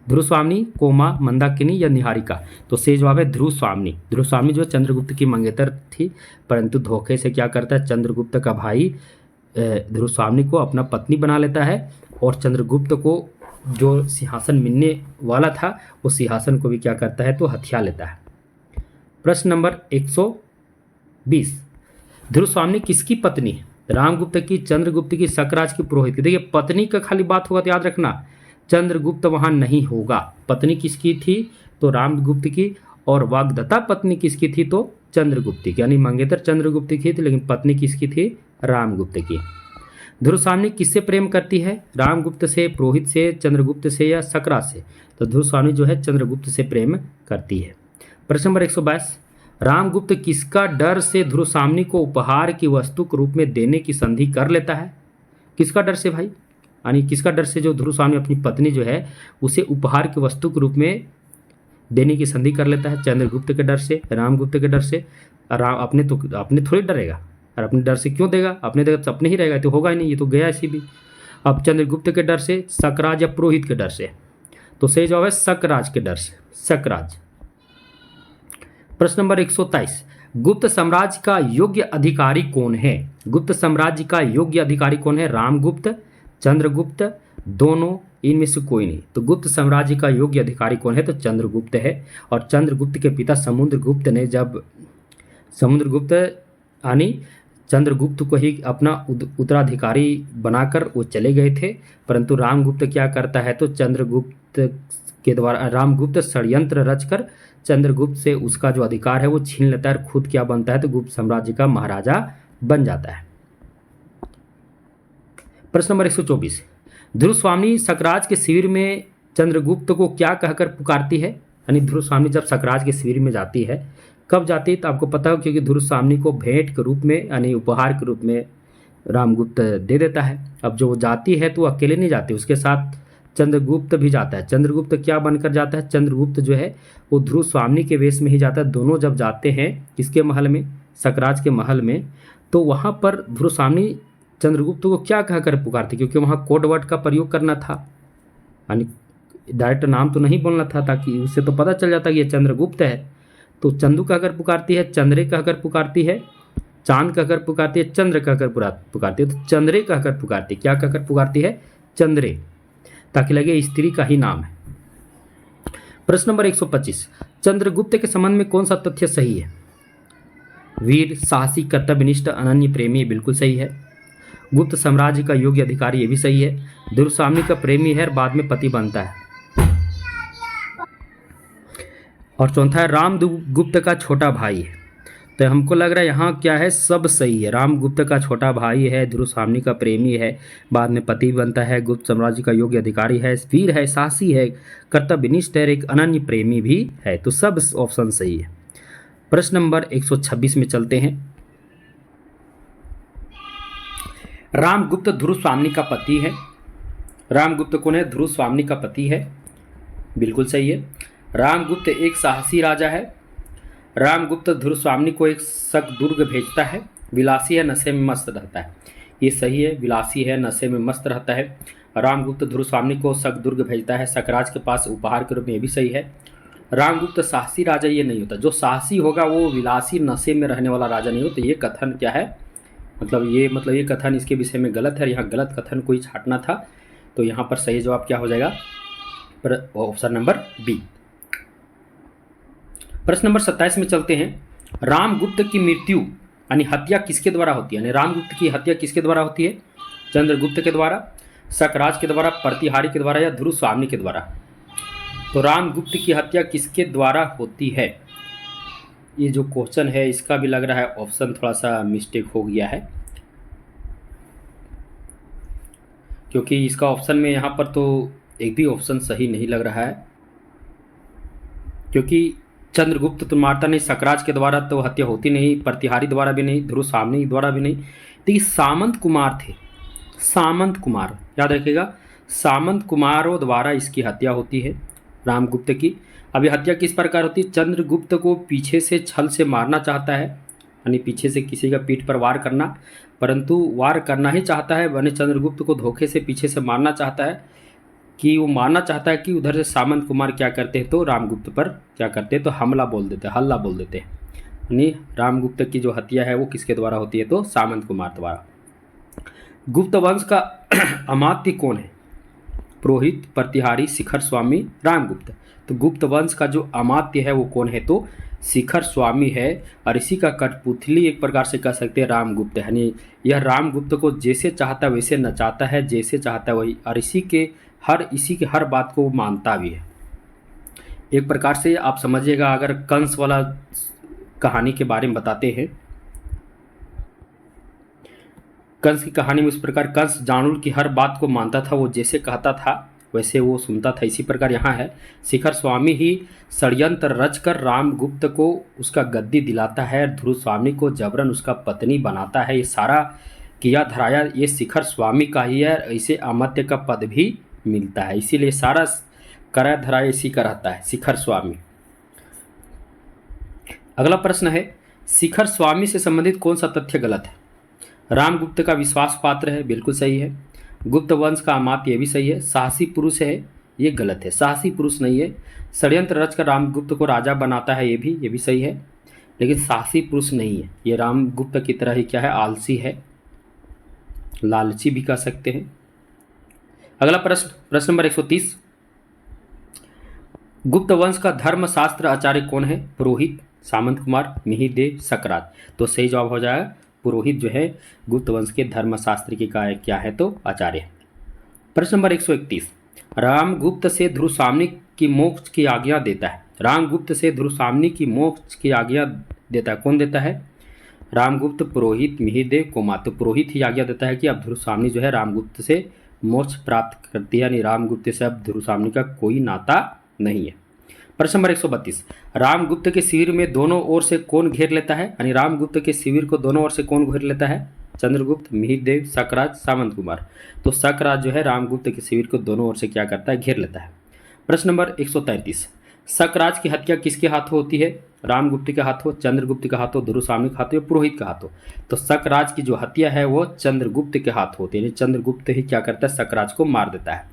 ध्रुव स्वामी, कोमा, मंदाकिनी या निहारिका? तो सही जवाब है ध्रुव स्वामी। ध्रुव स्वामी जो चंद्रगुप्त की मंगेतर थी, परंतु धोखे से क्या करता है, चंद्रगुप्त का भाई ध्रुव स्वामी को अपना पत्नी बना लेता है और चंद्रगुप्त को जो सिंहासन मिलने वाला था वो सिंहासन को भी क्या करता है, तो हथिया लेता है। प्रश्न नंबर 120, ध्रुव स्वामी किसकी पत्नी है? रामगुप्त की, चंद्रगुप्त की, सकराज की, पुरोहित की? देखिए पत्नी का खाली बात होगा तो याद रखना चंद्रगुप्त वहां नहीं होगा। पत्नी किसकी थी? तो रामगुप्त की। और वाग्दत्ता पत्नी किसकी थी? तो चंद्रगुप्त की, यानी मंगेतर चंद्रगुप्त की थी लेकिन पत्नी किसकी थी? रामगुप्त की। ध्रुव स्वामी किससे प्रेम करती है? रामगुप्त से, पुरोहित से, चंद्रगुप्त से या सकराज से? तो ध्रुव स्वामी जो है चंद्रगुप्त से प्रेम करती है। प्रश्न नंबर 122, रामगुप्त किसका डर से ध्रुव स्वामी को उपहार की वस्तु के रूप में देने की संधि कर लेता है? किसका डर से भाई? यानी किसका डर से जो ध्रुव स्वामी अपनी पत्नी जो है उसे उपहार की वस्तु के रूप में देने की संधि कर लेता है? चंद्रगुप्त के डर से, रामगुप्त के डर से? अपने थोड़ी डरेगा, और अपने डर से क्यों देगा? अपने देगा तो अपने ही रहेगा, तो होगा ही नहीं, ये तो गया ऐसी भी। अब चंद्रगुप्त के डर से, सकराज या पुरोहित के डर से? तो सही जवाब है सकराज के डर से, सकराज। प्रश्न नंबर 123, गुप्त साम्राज्य का योग्य अधिकारी कौन है? गुप्त साम्राज्य का योग्य अधिकारी कौन है? रामगुप्त, चंद्रगुप्त, दोनों, इनमें से कोई नहीं। तो गुप्त साम्राज्य का योग्य अधिकारी कौन है? तो चंद्रगुप्त है। और चंद्रगुप्त के पिता समुद्रगुप्त ने जब समुद्रगुप्त यानी चंद्रगुप्त को ही अपना उत्तराधिकारी बनाकर वो चले गए थे, परंतु रामगुप्त क्या करता है? तो चंद्रगुप्त के द्वारा रामगुप्त षड्यंत्र रचकर चंद्रगुप्त से उसका जो अधिकार है वो छीन लेता है और खुद क्या बनता है? तो गुप्त साम्राज्य का महाराजा बन जाता है। प्रश्न नंबर 124, ध्रुवस्वामी सकराज के शिविर में चंद्रगुप्त को क्या कहकर पुकारती है? यानी ध्रुवस्वामी जब सकराज के शिविर में जाती है, कब जाती है? तो आपको पता हो, क्योंकि ध्रुवस्वामी को भेंट के रूप में यानी उपहार के रूप में रामगुप्त दे देता है। अब जो वो जाती है तो अकेले नहीं जाती, उसके साथ चंद्रगुप्त भी जाता है। चंद्रगुप्त क्या बनकर जाता है? चंद्रगुप्त जो है वो ध्रुवस्वामी के वेश में ही जाता है। दोनों जब जाते हैं किसके महल में? सकराज के महल में। तो वहाँ पर ध्रुवस्वामी चंद्रगुप्त को क्या कहकर पुकारती? क्योंकि वहाँ कोड वर्ड का प्रयोग करना था, यानी डायरेक्ट नाम तो नहीं बोलना था, ताकि उससे तो पता चल जाता कि ये चंद्रगुप्त है। तो चंदू कहकर पुकारती है, चंद्रे कहकर पुकारती है, चांद कहकर पुकारती है, चंद्र कहकर पुकारती है। तो चंद्रे कहकर पुकारती है। क्या कहकर पुकारती है? चंद्रे, ताकि लगे स्त्री का ही नाम है। प्रश्न नंबर 125, चंद्रगुप्त के संबंध में कौन सा तथ्य सही है? वीर, साहसी, कर्तव्यनिष्ठ, अनन्य प्रेमी, बिल्कुल सही है। गुप्त साम्राज्य का योग्य अधिकारी, ये भी सही है। ध्रुवस्वामी का प्रेमी है और बाद में पति बनता है। और चौथा है रामगुप्त का छोटा भाई है। तो हमको लग रहा है यहाँ क्या है? सब सही है। रामगुप्त का छोटा भाई है, ध्रुवस्वामी का प्रेमी है, बाद में पति बनता है, गुप्त साम्राज्य का योग्य अधिकारी है, वीर है, साहसी है, कर्तव्यनिष्ठ है, एक अनन्य प्रेमी भी है। तो सब ऑप्शन सही है। प्रश्न नंबर 126 में चलते हैं। रामगुप्त ध्रुवस्वामी का पति है। रामगुप्त कौन है? ध्रुवस्वामी का पति है, बिल्कुल सही है। रामगुप्त एक साहसी राजा है। रामगुप्त ध्रुवस्वामी को एक शक दुर्ग भेजता है। विलासी है, नशे में मस्त रहता है, ये सही है। विलासी है, नशे में मस्त रहता है। रामगुप्त ध्रुवस्वामी को शक दुर्ग भेजता है सकराज के पास उपहार के रूप में, ये भी सही है। रामगुप्त साहसी राजा ये नहीं होता। जो साहसी होगा वो विलासी नशे में रहने वाला राजा नहीं होता। ये कथन क्या है? मतलब ये कथन इसके विषय में गलत है। यहाँ गलत कथन को ही छांटना था। तो यहाँ पर सही जवाब क्या हो जाएगा? Option number B. प्रश्न नंबर 27 में चलते हैं। रामगुप्त की मृत्यु यानी हत्या किसके द्वारा होती है? यानी रामगुप्त की हत्या किसके द्वारा होती है? चंद्रगुप्त के द्वारा, सकराज के द्वारा, प्रतिहारी के द्वारा या ध्रुवस्वामी के द्वारा? तो रामगुप्त की हत्या किसके द्वारा होती है? ये जो क्वेश्चन है इसका भी लग रहा है ऑप्शन थोड़ा सा मिस्टेक हो गया है, क्योंकि इसका ऑप्शन में यहाँ पर तो एक भी ऑप्शन सही नहीं लग रहा है। क्योंकि चंद्रगुप्त तो मारता नहीं, सकराज के द्वारा तो हत्या होती नहीं, प्रतिहारी द्वारा भी नहीं, ध्रुवस्वामी द्वारा भी नहीं। तो ये सामंत कुमार थे। सामंत कुमार याद रखिएगा, सामंत कुमारों द्वारा इसकी हत्या होती है रामगुप्त की। अब ये हत्या किस प्रकार होती है? चंद्रगुप्त को पीछे से छल से मारना चाहता है, यानी पीछे से किसी का पीठ पर वार करना, परंतु वार करना ही चाहता है, यानी चंद्रगुप्त को धोखे से पीछे से मारना चाहता है कि वो मारना चाहता है कि उधर से सामंत कुमार क्या करते हैं? तो रामगुप्त पर क्या करते हैं? तो हल्ला बोल देते हैं। यानी रामगुप्त की जो हत्या है वो किसके द्वारा होती है? तो सामंत कुमार द्वारा। गुप्त वंश का अमात्य कौन है? पुरोहित, प्रतिहारी, शिखर स्वामी, रामगुप्त। तो गुप्त वंश का जो अमात्य है वो कौन है? तो शिखर स्वामी है। और इसी का कठपुतली एक प्रकार से कह सकते हैं रामगुप्त है। यानी यह रामगुप्त को जैसे चाहता है वैसे नचाता है, जैसे चाहता है वही, और इसी के हर बात को वो मानता भी है। एक प्रकार से आप समझिएगा, अगर कंस वाला कहानी के बारे में बताते हैं, कंस की कहानी में इस प्रकार कंस जानुल की हर बात को मानता था, वो जैसे कहता था वैसे वो सुनता था। इसी प्रकार यहाँ है, शिखर स्वामी ही षड्यंत्र रचकर रामगुप्त को उसका गद्दी दिलाता है, ध्रुवस्वामी को जबरन उसका पत्नी बनाता है। ये सारा किया धराया ये शिखर स्वामी का ही है। इसे अमात्य का पद भी मिलता है, इसीलिए सारा करा धराया इसी का रहता है, शिखर स्वामी। अगला प्रश्न है, शिखर स्वामी से संबंधित कौन सा तथ्य गलत है? रामगुप्त का विश्वास पात्र है, बिल्कुल सही है। गुप्त वंश का अमात्य, ये भी सही है। साहसी पुरुष है, ये गलत है, साहसी पुरुष नहीं है। षड्यंत्र रचकर रामगुप्त को राजा बनाता है, ये भी सही है। लेकिन साहसी पुरुष नहीं है। ये रामगुप्त की तरह ही क्या है, आलसी है, लालची भी कह सकते हैं। अगला प्रश्न, प्रश्न नंबर 130, गुप्त वंश का धर्मशास्त्र आचार्य कौन है? पुरोहित, सामंत कुमार, मिहिरदेव, सकरात। तो सही जवाब हो जाएगा पुरोहित जो है गुप्त वंश के धर्मशास्त्र की क्या है, तो आचार्य है। प्रश्न नंबर 131, रामगुप्त से ध्रुवसाम्नी की मोक्ष की आज्ञा देता है। रामगुप्त से ध्रुवसाम्नी की मोक्ष की आज्ञा देता है, कौन देता है? रामगुप्त, पुरोहित, मिहिरदेव, कोमा। तो पुरोहित ही आज्ञा देता है कि अब ध्रुवसाम्नी जो है रामगुप्त से मोक्ष प्राप्त करती है, यानी रामगुप्त से अब ध्रुवसाम्नी का कोई नाता नहीं है। प्रश्न नंबर 132, रामगुप्त के शिविर में दोनों ओर से कौन घेर लेता है? यानी रामगुप्त के शिविर को दोनों ओर से कौन घेर लेता है? चंद्रगुप्त, मिहिरदेव, सकराज, सामंत कुमार। तो सकराज जो है रामगुप्त के शिविर को दोनों ओर से क्या करता है, घेर लेता है। प्रश्न नंबर 133, सकराज की हत्या किसके हाथों होती है? रामगुप्त के हाथों, चंद्रगुप्त के हाथों, ध्रुवसाम्नी के हाथों या पुरोहित के हाथों? तो सकराज की जो हत्या है वो चंद्रगुप्त के हाथ होती है, यानी चंद्रगुप्त ही क्या करता है, सकराज को मार देता है।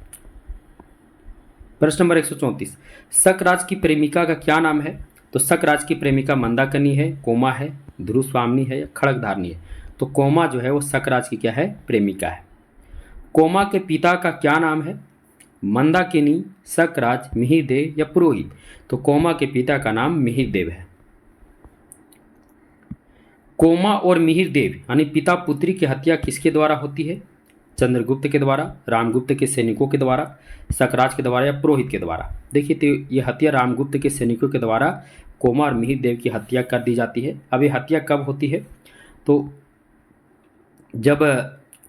प्रश्न नंबर 134, सकराज की प्रेमिका का क्या नाम है? तो सकराज की प्रेमिका मंदाकिनी है, कोमा है, ध्रुवसाम्नी है या खड़गधारनी है? तो कोमा जो है वो सकराज की क्या है, प्रेमिका है। कोमा के पिता का क्या नाम है? मंदाकिनी, सकराज, मिहिरदेव या पुरोहित? तो कोमा के पिता का नाम मिहिरदेव है। कोमा और मिहिरदेव यानी पिता पुत्री की हत्या किसके द्वारा होती है? चंद्रगुप्त के द्वारा, रामगुप्त के सैनिकों के द्वारा, सकराज के द्वारा या पुरोहित के द्वारा? देखिए तो ये हत्या रामगुप्त के सैनिकों के द्वारा कोमा और मिहिरदेव की हत्या कर दी जाती है। अब ये हत्या कब होती है? तो जब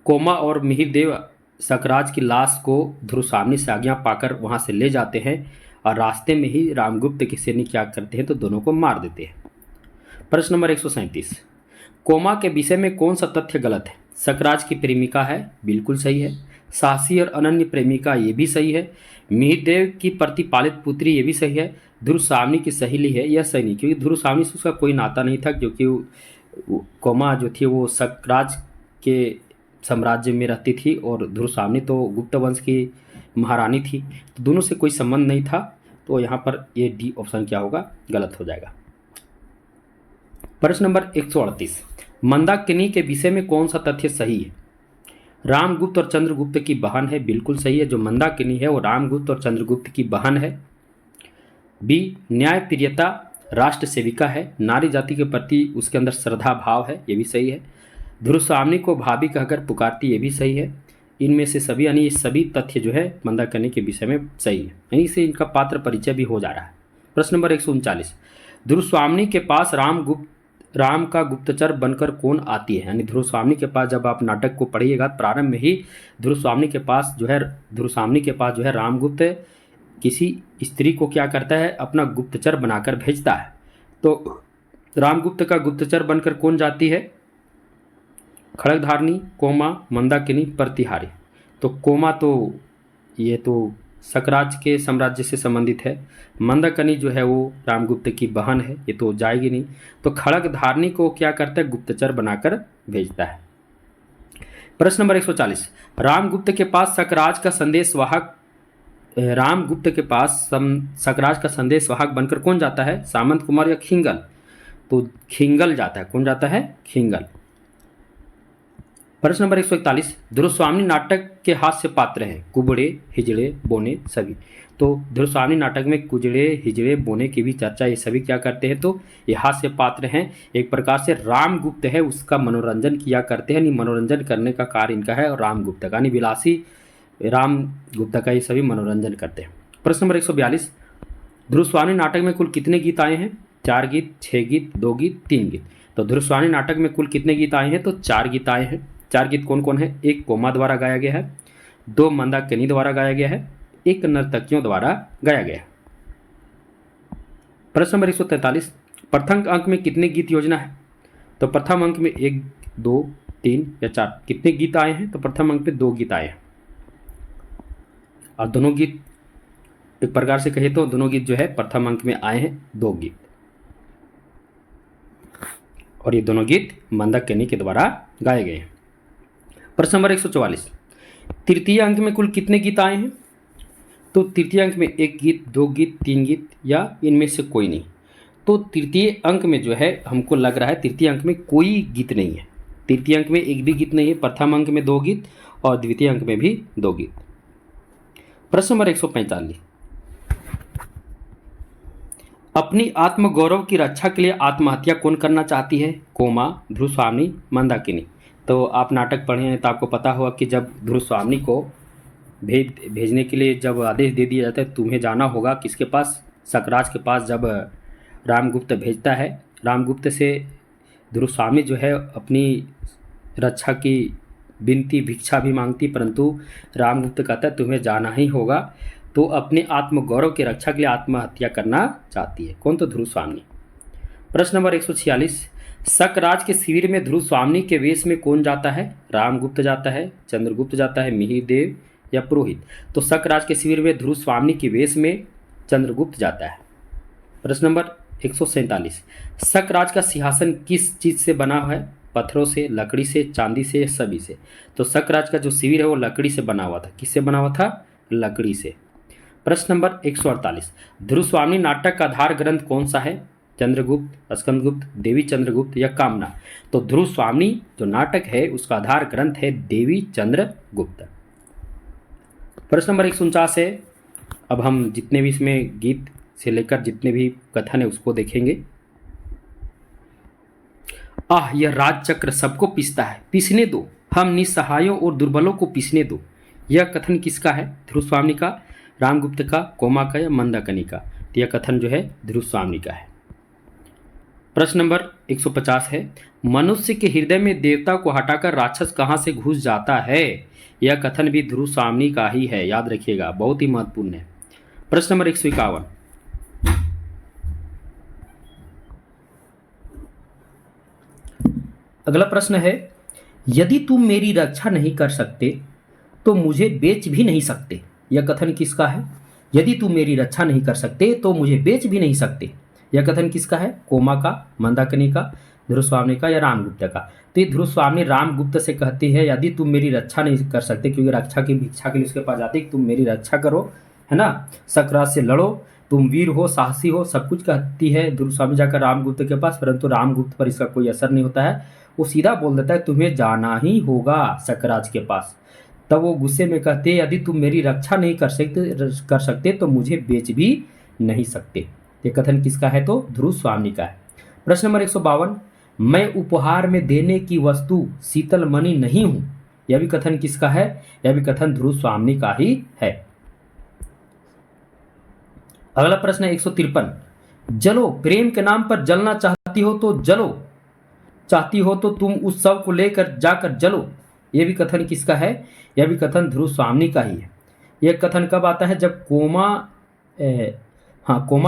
कोमा और मिहिरदेव सकराज की लाश को ध्रुवसाम्नी से आज्ञा पाकर वहाँ से ले जाते हैं और रास्ते में ही रामगुप्त के सैनिक क्या करते हैं, तो दोनों को मार देते हैं। प्रश्न नंबर 137, कोमा के विषय में कौन सा तथ्य गलत है? सकराज की प्रेमिका है, बिल्कुल सही है। साहसी और अनन्य प्रेमिका, ये भी सही है। मिहिरदेव की प्रतिपालित पुत्री, ये भी सही है। ध्रुवसाम्नी की सहेली है, यह सही नहीं, क्योंकि ध्रुवसाम्नी से उसका कोई नाता नहीं था, क्योंकि कोमा जो थी वो सकराज के साम्राज्य में रहती थी और ध्रुवसाम्नी तो गुप्त वंश की महारानी थी, तो दोनों से कोई संबंध नहीं था। तो यहाँ पर ये डी ऑप्शन क्या होगा, गलत हो जाएगा। प्रश्न नंबर 138, मंदाकिनी के विषय में कौन सा तथ्य सही है? रामगुप्त और चंद्रगुप्त की बहन है, बिल्कुल सही है। जो मंदाकिनी है वो रामगुप्त और चंद्रगुप्त की बहन है। बी, न्यायप्रियता, राष्ट्र सेविका है, नारी जाति के प्रति उसके अंदर श्रद्धा भाव है, ये भी सही है। ध्रुवसाम्नी को भाभी कहकर पुकारती, ये भी सही है। इनमें से सभी यानी ये सभी तथ्य जो है मंदाकिनी के विषय में सही है, यानी इससे इनका पात्र परिचय भी हो जा रहा है। प्रश्न नंबर 139, ध्रुवसाम्नी के पास राम का गुप्तचर बनकर कौन आती है? यानी ध्रुवसाम्नी के पास, जब आप नाटक को पढ़िएगा प्रारंभ में ही ध्रुवसाम्नी के पास जो है रामगुप्त किसी स्त्री को क्या करता है, अपना गुप्तचर बनाकर भेजता है। तो रामगुप्त का गुप्तचर बनकर कौन जाती है? खड़गधारनी, कोमा, मंदाकिनी, प्रतिहारी। तो कोमा तो ये तो सकराज के साम्राज्य से संबंधित है। मंदाकिनी जो है वो रामगुप्त की बहन है, ये तो जाएगी नहीं। तो खड़गधारनी को क्या करता है, गुप्तचर बनाकर भेजता है। प्रश्न नंबर 140, रामगुप्त के पास सकराज का संदेशवाहक बनकर कौन जाता है? सामंत कुमार या खिंगल? तो खिंगल जाता है। कौन जाता है? खिंगल। प्रश्न नंबर 141, ध्रुवसाम्नी नाटक के हास्य पात्र हैं कुबड़े, हिजड़े, बोने, सभी। तो ध्रुवसाम्नी नाटक में कुजड़े, हिजड़े, बोने की भी चर्चा, ये सभी क्या करते हैं, तो ये हास्य पात्र हैं। एक प्रकार से रामगुप्त है उसका मनोरंजन किया करते हैं, मनोरंजन करने का कार्य इनका है, और रामगुप्त का यानी विलासी रामगुप्त का ये सभी मनोरंजन करते हैं। प्रश्न नंबर 142, ध्रुवसाम्नी नाटक में कुल कितने गीत आए हैं? 4 गीत, 6 गीत, 2 गीत, 3 गीत। तो ध्रुवसाम्नी नाटक में कुल कितने गीत आए हैं? तो 4 गीत आए हैं। 4 गीत कौन कौन है? एक कोमा द्वारा गाया गया है, 2 मंदाकिनी द्वारा गाया गया है, 1 नर्तकियों द्वारा गाया गया है। प्रश्न नंबर 143, प्रथम अंक में कितने गीत योजना है? तो प्रथम अंक में 1, 2, 3 या 4 कितने गीत आए हैं? तो प्रथम अंक पे 2 गीत आए हैं, और दोनों गीत एक प्रकार से कहे तो दोनों गीत जो है प्रथम अंक में आए हैं, 2 गीत, और ये दोनों गीत मंदाकिनी के द्वारा गाए गए हैं। प्रश्न नंबर 144, तृतीय अंक में कुल कितने गीत आए हैं? तो तृतीय अंक में 1 गीत, 2 गीत, 3 गीत या इनमें से कोई नहीं। तो तृतीय अंक में जो है हमको लग रहा है तृतीय अंक में कोई गीत नहीं है। तृतीय अंक में एक भी गीत नहीं है, प्रथम अंक में 2 गीत और द्वितीय अंक में भी 2 गीत। प्रश्न नंबर 145, अपनी आत्मगौरव की रक्षा के लिए आत्महत्या कौन करना चाहती है? कोमा, ध्रुव स्वामी, मंदाकिनी। तो आप नाटक पढ़े हैं तो आपको पता होगा कि जब ध्रुव स्वामी को भेजने के लिए जब आदेश दे दिया जाता है तुम्हें जाना होगा किसके पास, सकराज के पास, जब रामगुप्त भेजता है, रामगुप्त से ध्रुव स्वामी जो है अपनी रक्षा की विनती भिक्षा भी मांगती, परंतु रामगुप्त कहता है तुम्हें जाना ही होगा। तो अपने आत्मगौरव की रक्षा के लिए आत्महत्या करना चाहती है। कौन? तो ध्रुव स्वामी। प्रश्न नंबर 146, सकराज के शिविर में ध्रुव स्वामी के वेश में कौन जाता है? रामगुप्त जाता है, चंद्रगुप्त जाता है, मिहिर देव या पुरोहित? तो सकराज के शिविर में ध्रुव स्वामी के वेश में चंद्रगुप्त जाता है। प्रश्न नंबर 147, सकराज का सिंहासन किस चीज से बना हुआ है? पत्थरों से, लकड़ी से, चांदी से, सभी से? तो सकराज का जो शिविर है वो लकड़ी से बना हुआ था। किससे बना हुआ था? लकड़ी से। प्रश्न नंबर 148, ध्रुव स्वामी नाटक का आधार ग्रंथ कौन सा है? चंद्रगुप्त, स्कंदगुप्त, देवी चंद्रगुप्त या कामना? तो ध्रुव स्वामी जो नाटक है उसका आधार ग्रंथ है देवी चंद्रगुप्त। प्रश्न नंबर 149 है, अब हम जितने भी इसमें गीत से लेकर जितने भी कथन है उसको देखेंगे। आह, यह राजचक्र सबको पीसता है, पीसने दो, हम निस्सहायों और दुर्बलों को पीसने दो। यह कथन किसका है? ध्रुव स्वामी का, रामगुप्त का, कोमा का या मंदाकिनी का? तो यह कथन जो है ध्रुव स्वामी का है। प्रश्न नंबर 150 है, मनुष्य के हृदय में देवता को हटाकर राक्षस कहाँ से घुस जाता है? यह कथन भी ध्रुव स्वामी का ही है, याद रखिएगा, बहुत ही महत्वपूर्ण है। प्रश्न नंबर 151, अगला प्रश्न है, यदि तुम मेरी रक्षा नहीं कर सकते तो मुझे बेच भी नहीं सकते। यह कथन किसका है? यदि तुम मेरी रक्षा नहीं कर सकते तो मुझे बेच भी नहीं सकते। यह कथन किसका है? कोमा का, मंदाकिनी का, ध्रुव स्वामी का या रामगुप्त का? तो ये ध्रुव स्वामी रामगुप्त से कहती है यदि तुम मेरी रक्षा नहीं कर सकते, क्योंकि रक्षा की भिक्षा के लिए उसके पास जाती, तुम मेरी रक्षा करो, है ना, सकराज से लड़ो, तुम वीर हो, साहसी हो, सब कुछ कहती है ध्रुव स्वामी जाकर रामगुप्त के पास, परंतु रामगुप्त पर इसका कोई असर नहीं होता है। वो सीधा बोल देता है तुम्हें जाना ही होगा सकराज के पास। तब वो गुस्से में कहते हैं यदि तुम मेरी रक्षा नहीं कर सकते तो मुझे बेच भी नहीं सकते। ये कथन किसका है? तो ध्रुव स्वामी का है। प्रश्न नंबर 152, मैं उपहार में देने की वस्तु शीतल मणि नहीं हूं। यह भी कथन किसका है? यह भी कथन ध्रुव स्वामी का ही है। अगला प्रश्न है 153, जलो, प्रेम के नाम पर जलना चाहती हो तो जलो, चाहती हो तो तुम उस शव को लेकर जाकर जलो। यह भी कथन किसका है? यह भी कथन ध्रुव स्वामी का ही है। यह कथन कब आता है? जब कोमा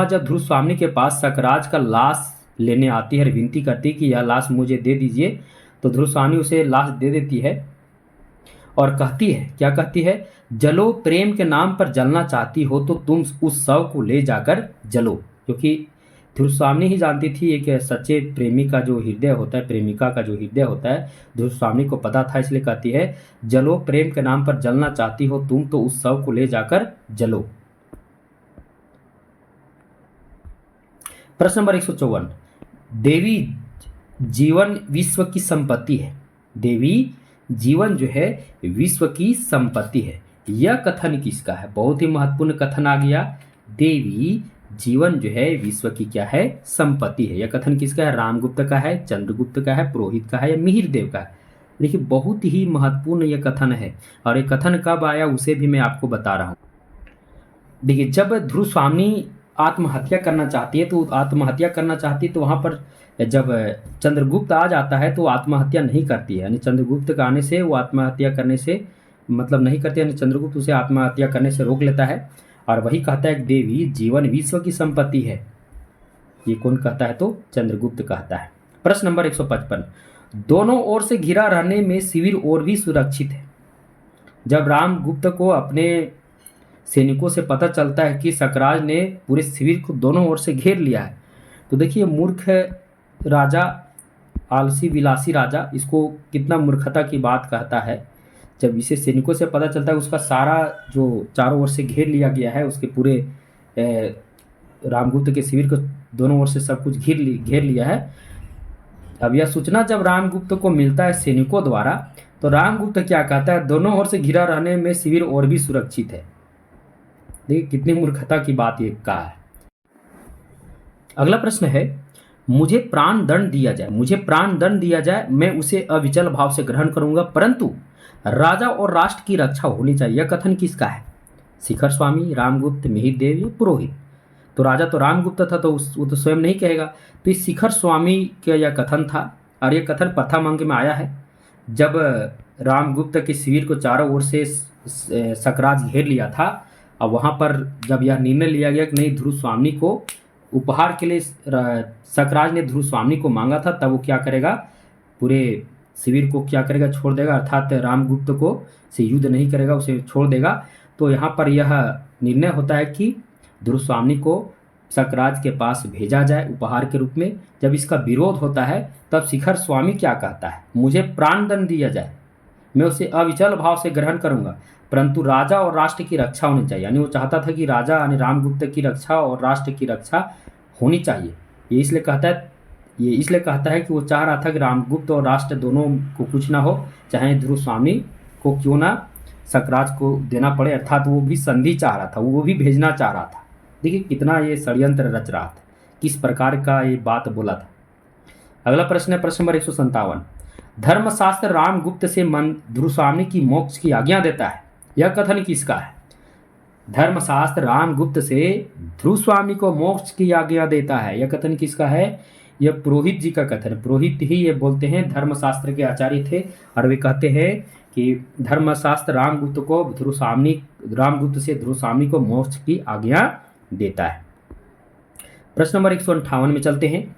जब ध्रुव स्वामी के पास सकराज का लाश लेने आती है, विनती करती है कि यह लाश मुझे दे दीजिए, तो ध्रुव स्वामी उसे लाश दे देती है और कहती है, क्या कहती है? जलो, प्रेम के नाम पर जलना चाहती हो तो तुम उस शव को ले जाकर जलो। क्योंकि ध्रुव स्वामी ही जानती थी एक सच्चे प्रेमी का जो हृदय होता है, प्रेमिका का जो हृदय होता है, ध्रुव स्वामी को पता था, इसलिए कहती है जलो, प्रेम के नाम पर जलना चाहती हो तुम तो उस शव को ले जाकर जलो। प्रश्न नंबर 154, देवी जीवन विश्व की संपत्ति है। देवी जीवन जो है विश्व की संपत्ति है। यह कथन किसका है? बहुत ही महत्वपूर्ण कथन आ गया। देवी जीवन जो है विश्व की क्या है? संपत्ति है। यह कथन किसका है? रामगुप्त का है, चंद्रगुप्त का है, पुरोहित का है या मिहिर देव का है? देखिए बहुत ही महत्वपूर्ण यह कथन है, और ये कथन कब आया उसे भी मैं आपको बता रहा हूँ। देखिए जब ध्रुव स्वामी आत्महत्या करना चाहती है तो आत्महत्या करना चाहती है तो वहाँ पर जब चंद्रगुप्त आ जाता है तो आत्महत्या नहीं करती है, यानी चंद्रगुप्त का आने से वो आत्महत्या करने से मतलब नहीं करती, यानी चंद्रगुप्त उसे आत्महत्या करने से रोक लेता है और वही कहता है कि देवी जीवन विश्व की संपत्ति है। ये कौन कहता है? तो चंद्रगुप्त कहता है। प्रश्न नंबर 155, दोनों ओर से घिरा रहने में शिविर और भी सुरक्षित है। जब रामगुप्त को अपने सैनिकों से पता चलता है कि सकराज ने पूरे शिविर को दोनों ओर से घेर लिया है, तो देखिए मूर्ख राजा, आलसी विलासी राजा, इसको कितना मूर्खता की बात कहता है। जब इसे सैनिकों से पता चलता है उसका सारा जो चारों ओर से घेर लिया गया है, उसके पूरे रामगुप्त के शिविर को दोनों ओर से सब कुछ घेर लिया है। अब यह सूचना जब रामगुप्त को मिलता है सैनिकों द्वारा, तो रामगुप्त क्या कहता है, दोनों ओर से घिरा रहने में शिविर और भी सुरक्षित है। देखिए कितनी मूर्खता की बात ये कहा है। अगला प्रश्न है, मुझे प्राण दंड दिया जाए, मुझे प्राण दंड दिया जाए, मैं उसे अविचल भाव से ग्रहण करूंगा, परंतु राजा और राष्ट्र की रक्षा होनी चाहिए। यह कथन किसका है? शिखर स्वामी, रामगुप्त, मिहिर देव या पुरोहित? तो राजा तो रामगुप्त था, तो वो तो स्वयं नहीं कहेगा, तो इस शिखर स्वामी का यह कथन था। और यह कथन प्रथम अंक में आया है, जब रामगुप्त के शिविर को चारों ओर से सकराज घेर लिया था, और वहाँ पर जब यह निर्णय लिया गया कि नहीं, ध्रुव स्वामी को उपहार के लिए सकराज ने ध्रुव स्वामी को मांगा था, तब वो क्या करेगा, पूरे शिविर को क्या करेगा, छोड़ देगा, अर्थात रामगुप्त को से युद्ध नहीं करेगा, उसे छोड़ देगा। तो यहाँ पर यह निर्णय होता है कि ध्रुव स्वामी को सकराज के पास भेजा जाए उपहार के रूप में। जब इसका विरोध होता है, तब शिखर स्वामी क्या कहता है, मुझे प्राण दंड दिया जाए, मैं उसे अविचल भाव से ग्रहण करूंगा, परंतु राजा और राष्ट्र की रक्षा होनी चाहिए। यानी वो चाहता था कि राजा यानी रामगुप्त की रक्षा और राष्ट्र की रक्षा होनी चाहिए। ये इसलिए कहता है कि वो चाह रहा था कि रामगुप्त और राष्ट्र दोनों को कुछ ना हो, चाहे ध्रुव स्वामी को क्यों ना सकराज को देना पड़े, अर्थात वो भी संधि चाह रहा था, वो भी भेजना चाह रहा था। देखिए कितना ये षड्यंत्र रच रहा था, किस प्रकार का ये बात बोला था। अगला प्रश्न है प्रश्न नंबर 157, धर्मशास्त्र रामगुप्त से ध्रुव स्वामी की मोक्ष की आज्ञा देता है। यह कथन किसका है? धर्मशास्त्र रामगुप्त से ध्रुव स्वामी को मोक्ष की आज्ञा देता है, यह कथन किसका है? यह पुरोहित जी का कथन। पुरोहित ही ये बोलते हैं, धर्मशास्त्र के आचार्य थे, और वे कहते हैं कि धर्मशास्त्र रामगुप्त से ध्रुव स्वामी को मोक्ष की आज्ञा देता है। प्रश्न नंबर 158 में चलते हैं,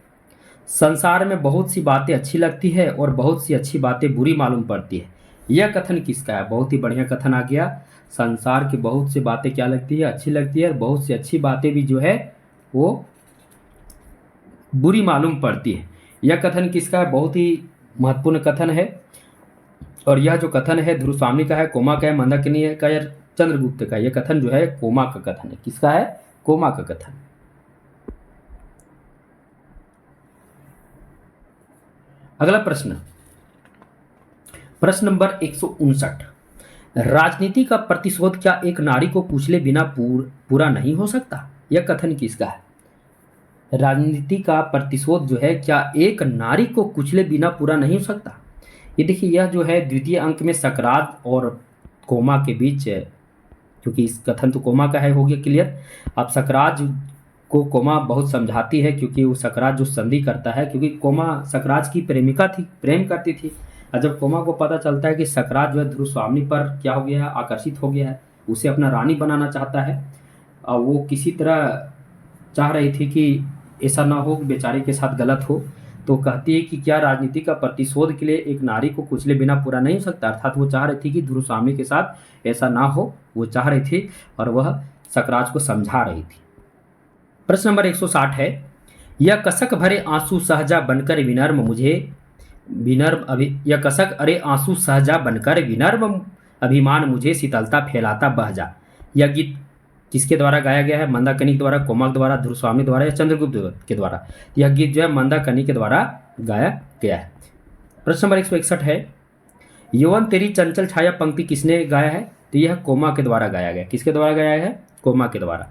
संसार में बहुत सी बातें अच्छी लगती है और बहुत सी अच्छी बातें बुरी मालूम पड़ती है। यह कथन किसका है? बहुत ही बढ़िया कथन आ गया। संसार की बहुत सी बातें क्या लगती है? अच्छी लगती है, और बहुत सी अच्छी बातें भी जो है वो बुरी मालूम पड़ती है। यह कथन किसका है? बहुत ही महत्वपूर्ण कथन है। और यह जो कथन है ध्रुव स्वामी का है, कोमा का है, मंदाकिनी का है, चंद्रगुप्त का। यह कथन जो है कोमा का कथन है। किसका है? कोमा का कथन। अगला प्रश्न, प्रश्न नंबर 159, राजनीति का प्रतिशोध क्या एक नारी को कुचले बिना पूरा नहीं हो सकता? यह कथन किसका है? राजनीति का प्रतिशोध जो है क्या एक नारी को कुचले बिना पूरा नहीं हो सकता? ये देखिए, यह जो है द्वितीय अंक में सकराज और कोमा के बीच, क्योंकि इस कथन तो कोमा का है, हो गया क्लियर। अब सकराज को कोमा बहुत समझाती है, क्योंकि वो सकराज जो संधि करता है, क्योंकि कोमा सकराज की प्रेमिका थी, प्रेम करती थी। और जब कोमा को पता चलता है कि सकराज जो है ध्रुव स्वामी पर क्या हो गया है, आकर्षित हो गया है, उसे अपना रानी बनाना चाहता है, और वो किसी तरह चाह रही थी कि ऐसा ना हो, बेचारे के साथ गलत हो, तो कहती है कि क्या राजनीति का प्रतिशोध के लिए एक नारी को कुचले बिना पूरा नहीं हो सकता। अर्थात वो चाह रही थी कि ध्रुव स्वामी के साथ ऐसा ना हो, वो चाह रही थी, और वह सकराज को समझा रही थी। प्रश्न नंबर 160 है, यह कसक भरे आंसू सहजा बनकर यह कसक अरे आंसू सहजा बनकर विनर्म अभिमान मुझे शीतलता फैलाता बह जा। यह गीत किसके द्वारा गाया गया है? मंदाकिनी के द्वारा, कोमा के द्वारा, ध्रुव स्वामी द्वारा या चंद्रगुप्त के द्वारा? यह गीत जो है मंदाकिनी के द्वारा गाया गया है। प्रश्न नंबर 161 है, यौवन तेरी चंचल छाया पंक्ति किसने गाया है? तो यह कोमा के द्वारा गाया गया। किसके द्वारा गाया है? कोमा के द्वारा।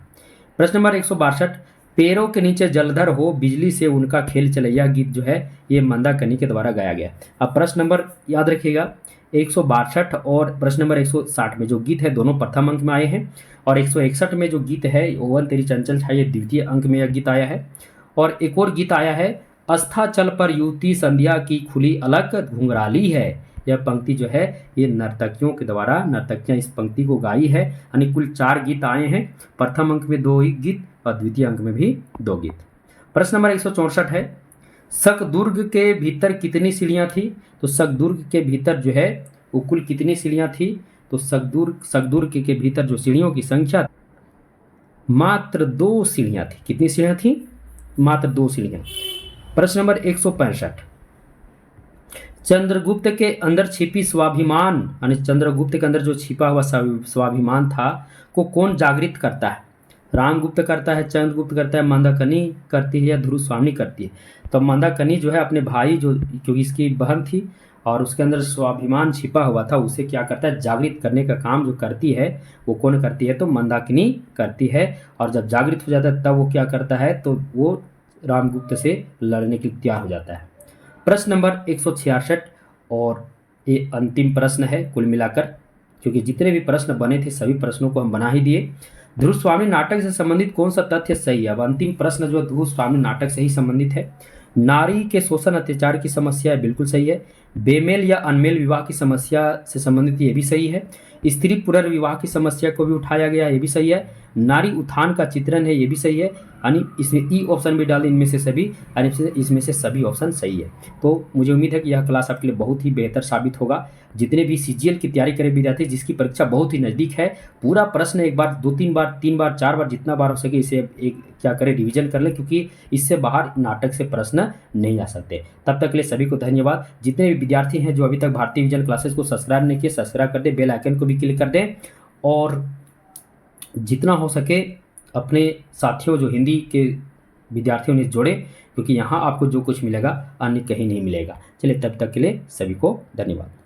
प्रश्न नंबर 162, पैरों के नीचे जलधर हो बिजली से उनका खेल चले। यह गीत जो है ये मंदाकिनी के द्वारा गाया गया। अब प्रश्न नंबर याद रखिएगा, 162 और प्रश्न नंबर 160 में जो गीत है दोनों प्रथम अंक में आए हैं, और 161 में जो गीत है यौवन तेरी चंचल छाया द्वितीय अंक में यह गीत आया है। और एक और गीत आया है, अस्ताचल पर युवती संध्या की खुली अलग घुंघराली है। यह पंक्ति जो है ये नर्तकियों के द्वारा, नर्तकियां इस पंक्ति को गाई है। यानी कुल 4 गीत आए हैं, प्रथम अंक में 2 ही गीत और द्वितीय अंक में भी 2 गीत। प्रश्न नंबर 164 है, शकदुर्ग के भीतर कितनी सीढ़ियां थी? तो शकदुर्ग के भीतर जो है वो कुल कितनी सीढ़ियां थी? तो शकदुर्ग के भीतर जो सीढ़ियों की संख्या मात्र 2 सीढ़ियां थी। कितनी सीढ़ियां थी? मात्र 2 सीढ़ियां। प्रश्न नंबर 165, चंद्रगुप्त के अंदर छिपी स्वाभिमान, यानी चंद्रगुप्त के अंदर जो छिपा हुआ स्वाभिमान था को कौन जागृत करता है? रामगुप्त करता है, चंद्रगुप्त करता है, मंदाकिनी करती है या ध्रुव स्वामी करती है? तो मंदाकिनी जो है अपने भाई जो, क्योंकि इसकी बहन थी और उसके अंदर स्वाभिमान छिपा हुआ था, उसे क्या करता है, जागृत करने का काम जो करती है वो कौन करती है? तो मंदाकिनी करती है। और जब जागृत हो जाता है तब वो क्या करता है, तो वो रामगुप्त से लड़ने के लिए तैयार हो जाता है। प्रश्न नंबर 166 और ये अंतिम प्रश्न है कुल मिलाकर, क्योंकि जितने भी प्रश्न बने थे सभी प्रश्नों को हम बना ही दिए। ध्रुव स्वामी नाटक से संबंधित कौन सा तथ्य सही है? अब अंतिम प्रश्न जो ध्रुव स्वामी नाटक से ही संबंधित है। नारी के शोषण अत्याचार की समस्या है, बिल्कुल सही है। बेमेल या अनमेल विवाह की समस्या से संबंधित, ये भी सही है। स्त्री पुनर्विवाह की समस्या को भी उठाया गया, ये भी सही है। नारी उत्थान का चित्रण है, ये भी सही है। यानी इसमें ई ऑप्शन भी डाल दें, इनमें से सभी, यानी इसमें से सभी ऑप्शन सही है। तो मुझे उम्मीद है कि यह क्लास आपके लिए बहुत ही बेहतर साबित होगा। जितने भी सीजीएल की तैयारी करे विद्यार्थी जिसकी परीक्षा बहुत ही नज़दीक है, पूरा प्रश्न एक बार, 2-3 बार, 3 बार, 4 बार, जितना बार हो सके इसे एक क्या करें, रिवीजन कर लें, क्योंकि इससे बाहर नाटक से प्रश्न नहीं आ सकते। तब तक के लिए सभी को धन्यवाद। जितने भी विद्यार्थी हैं जो अभी तक भारतीय विजन क्लासेस को सब्सक्राइब नहीं किए, सब्सक्राइब कर दें, बेल आइकन को भी क्लिक कर दें और जितना हो सके अपने साथियों जो हिंदी के विद्यार्थियों ने जोड़े, क्योंकि यहाँ आपको जो कुछ मिलेगा अन्य कहीं नहीं मिलेगा। चलिए तब तक के लिए सभी को धन्यवाद।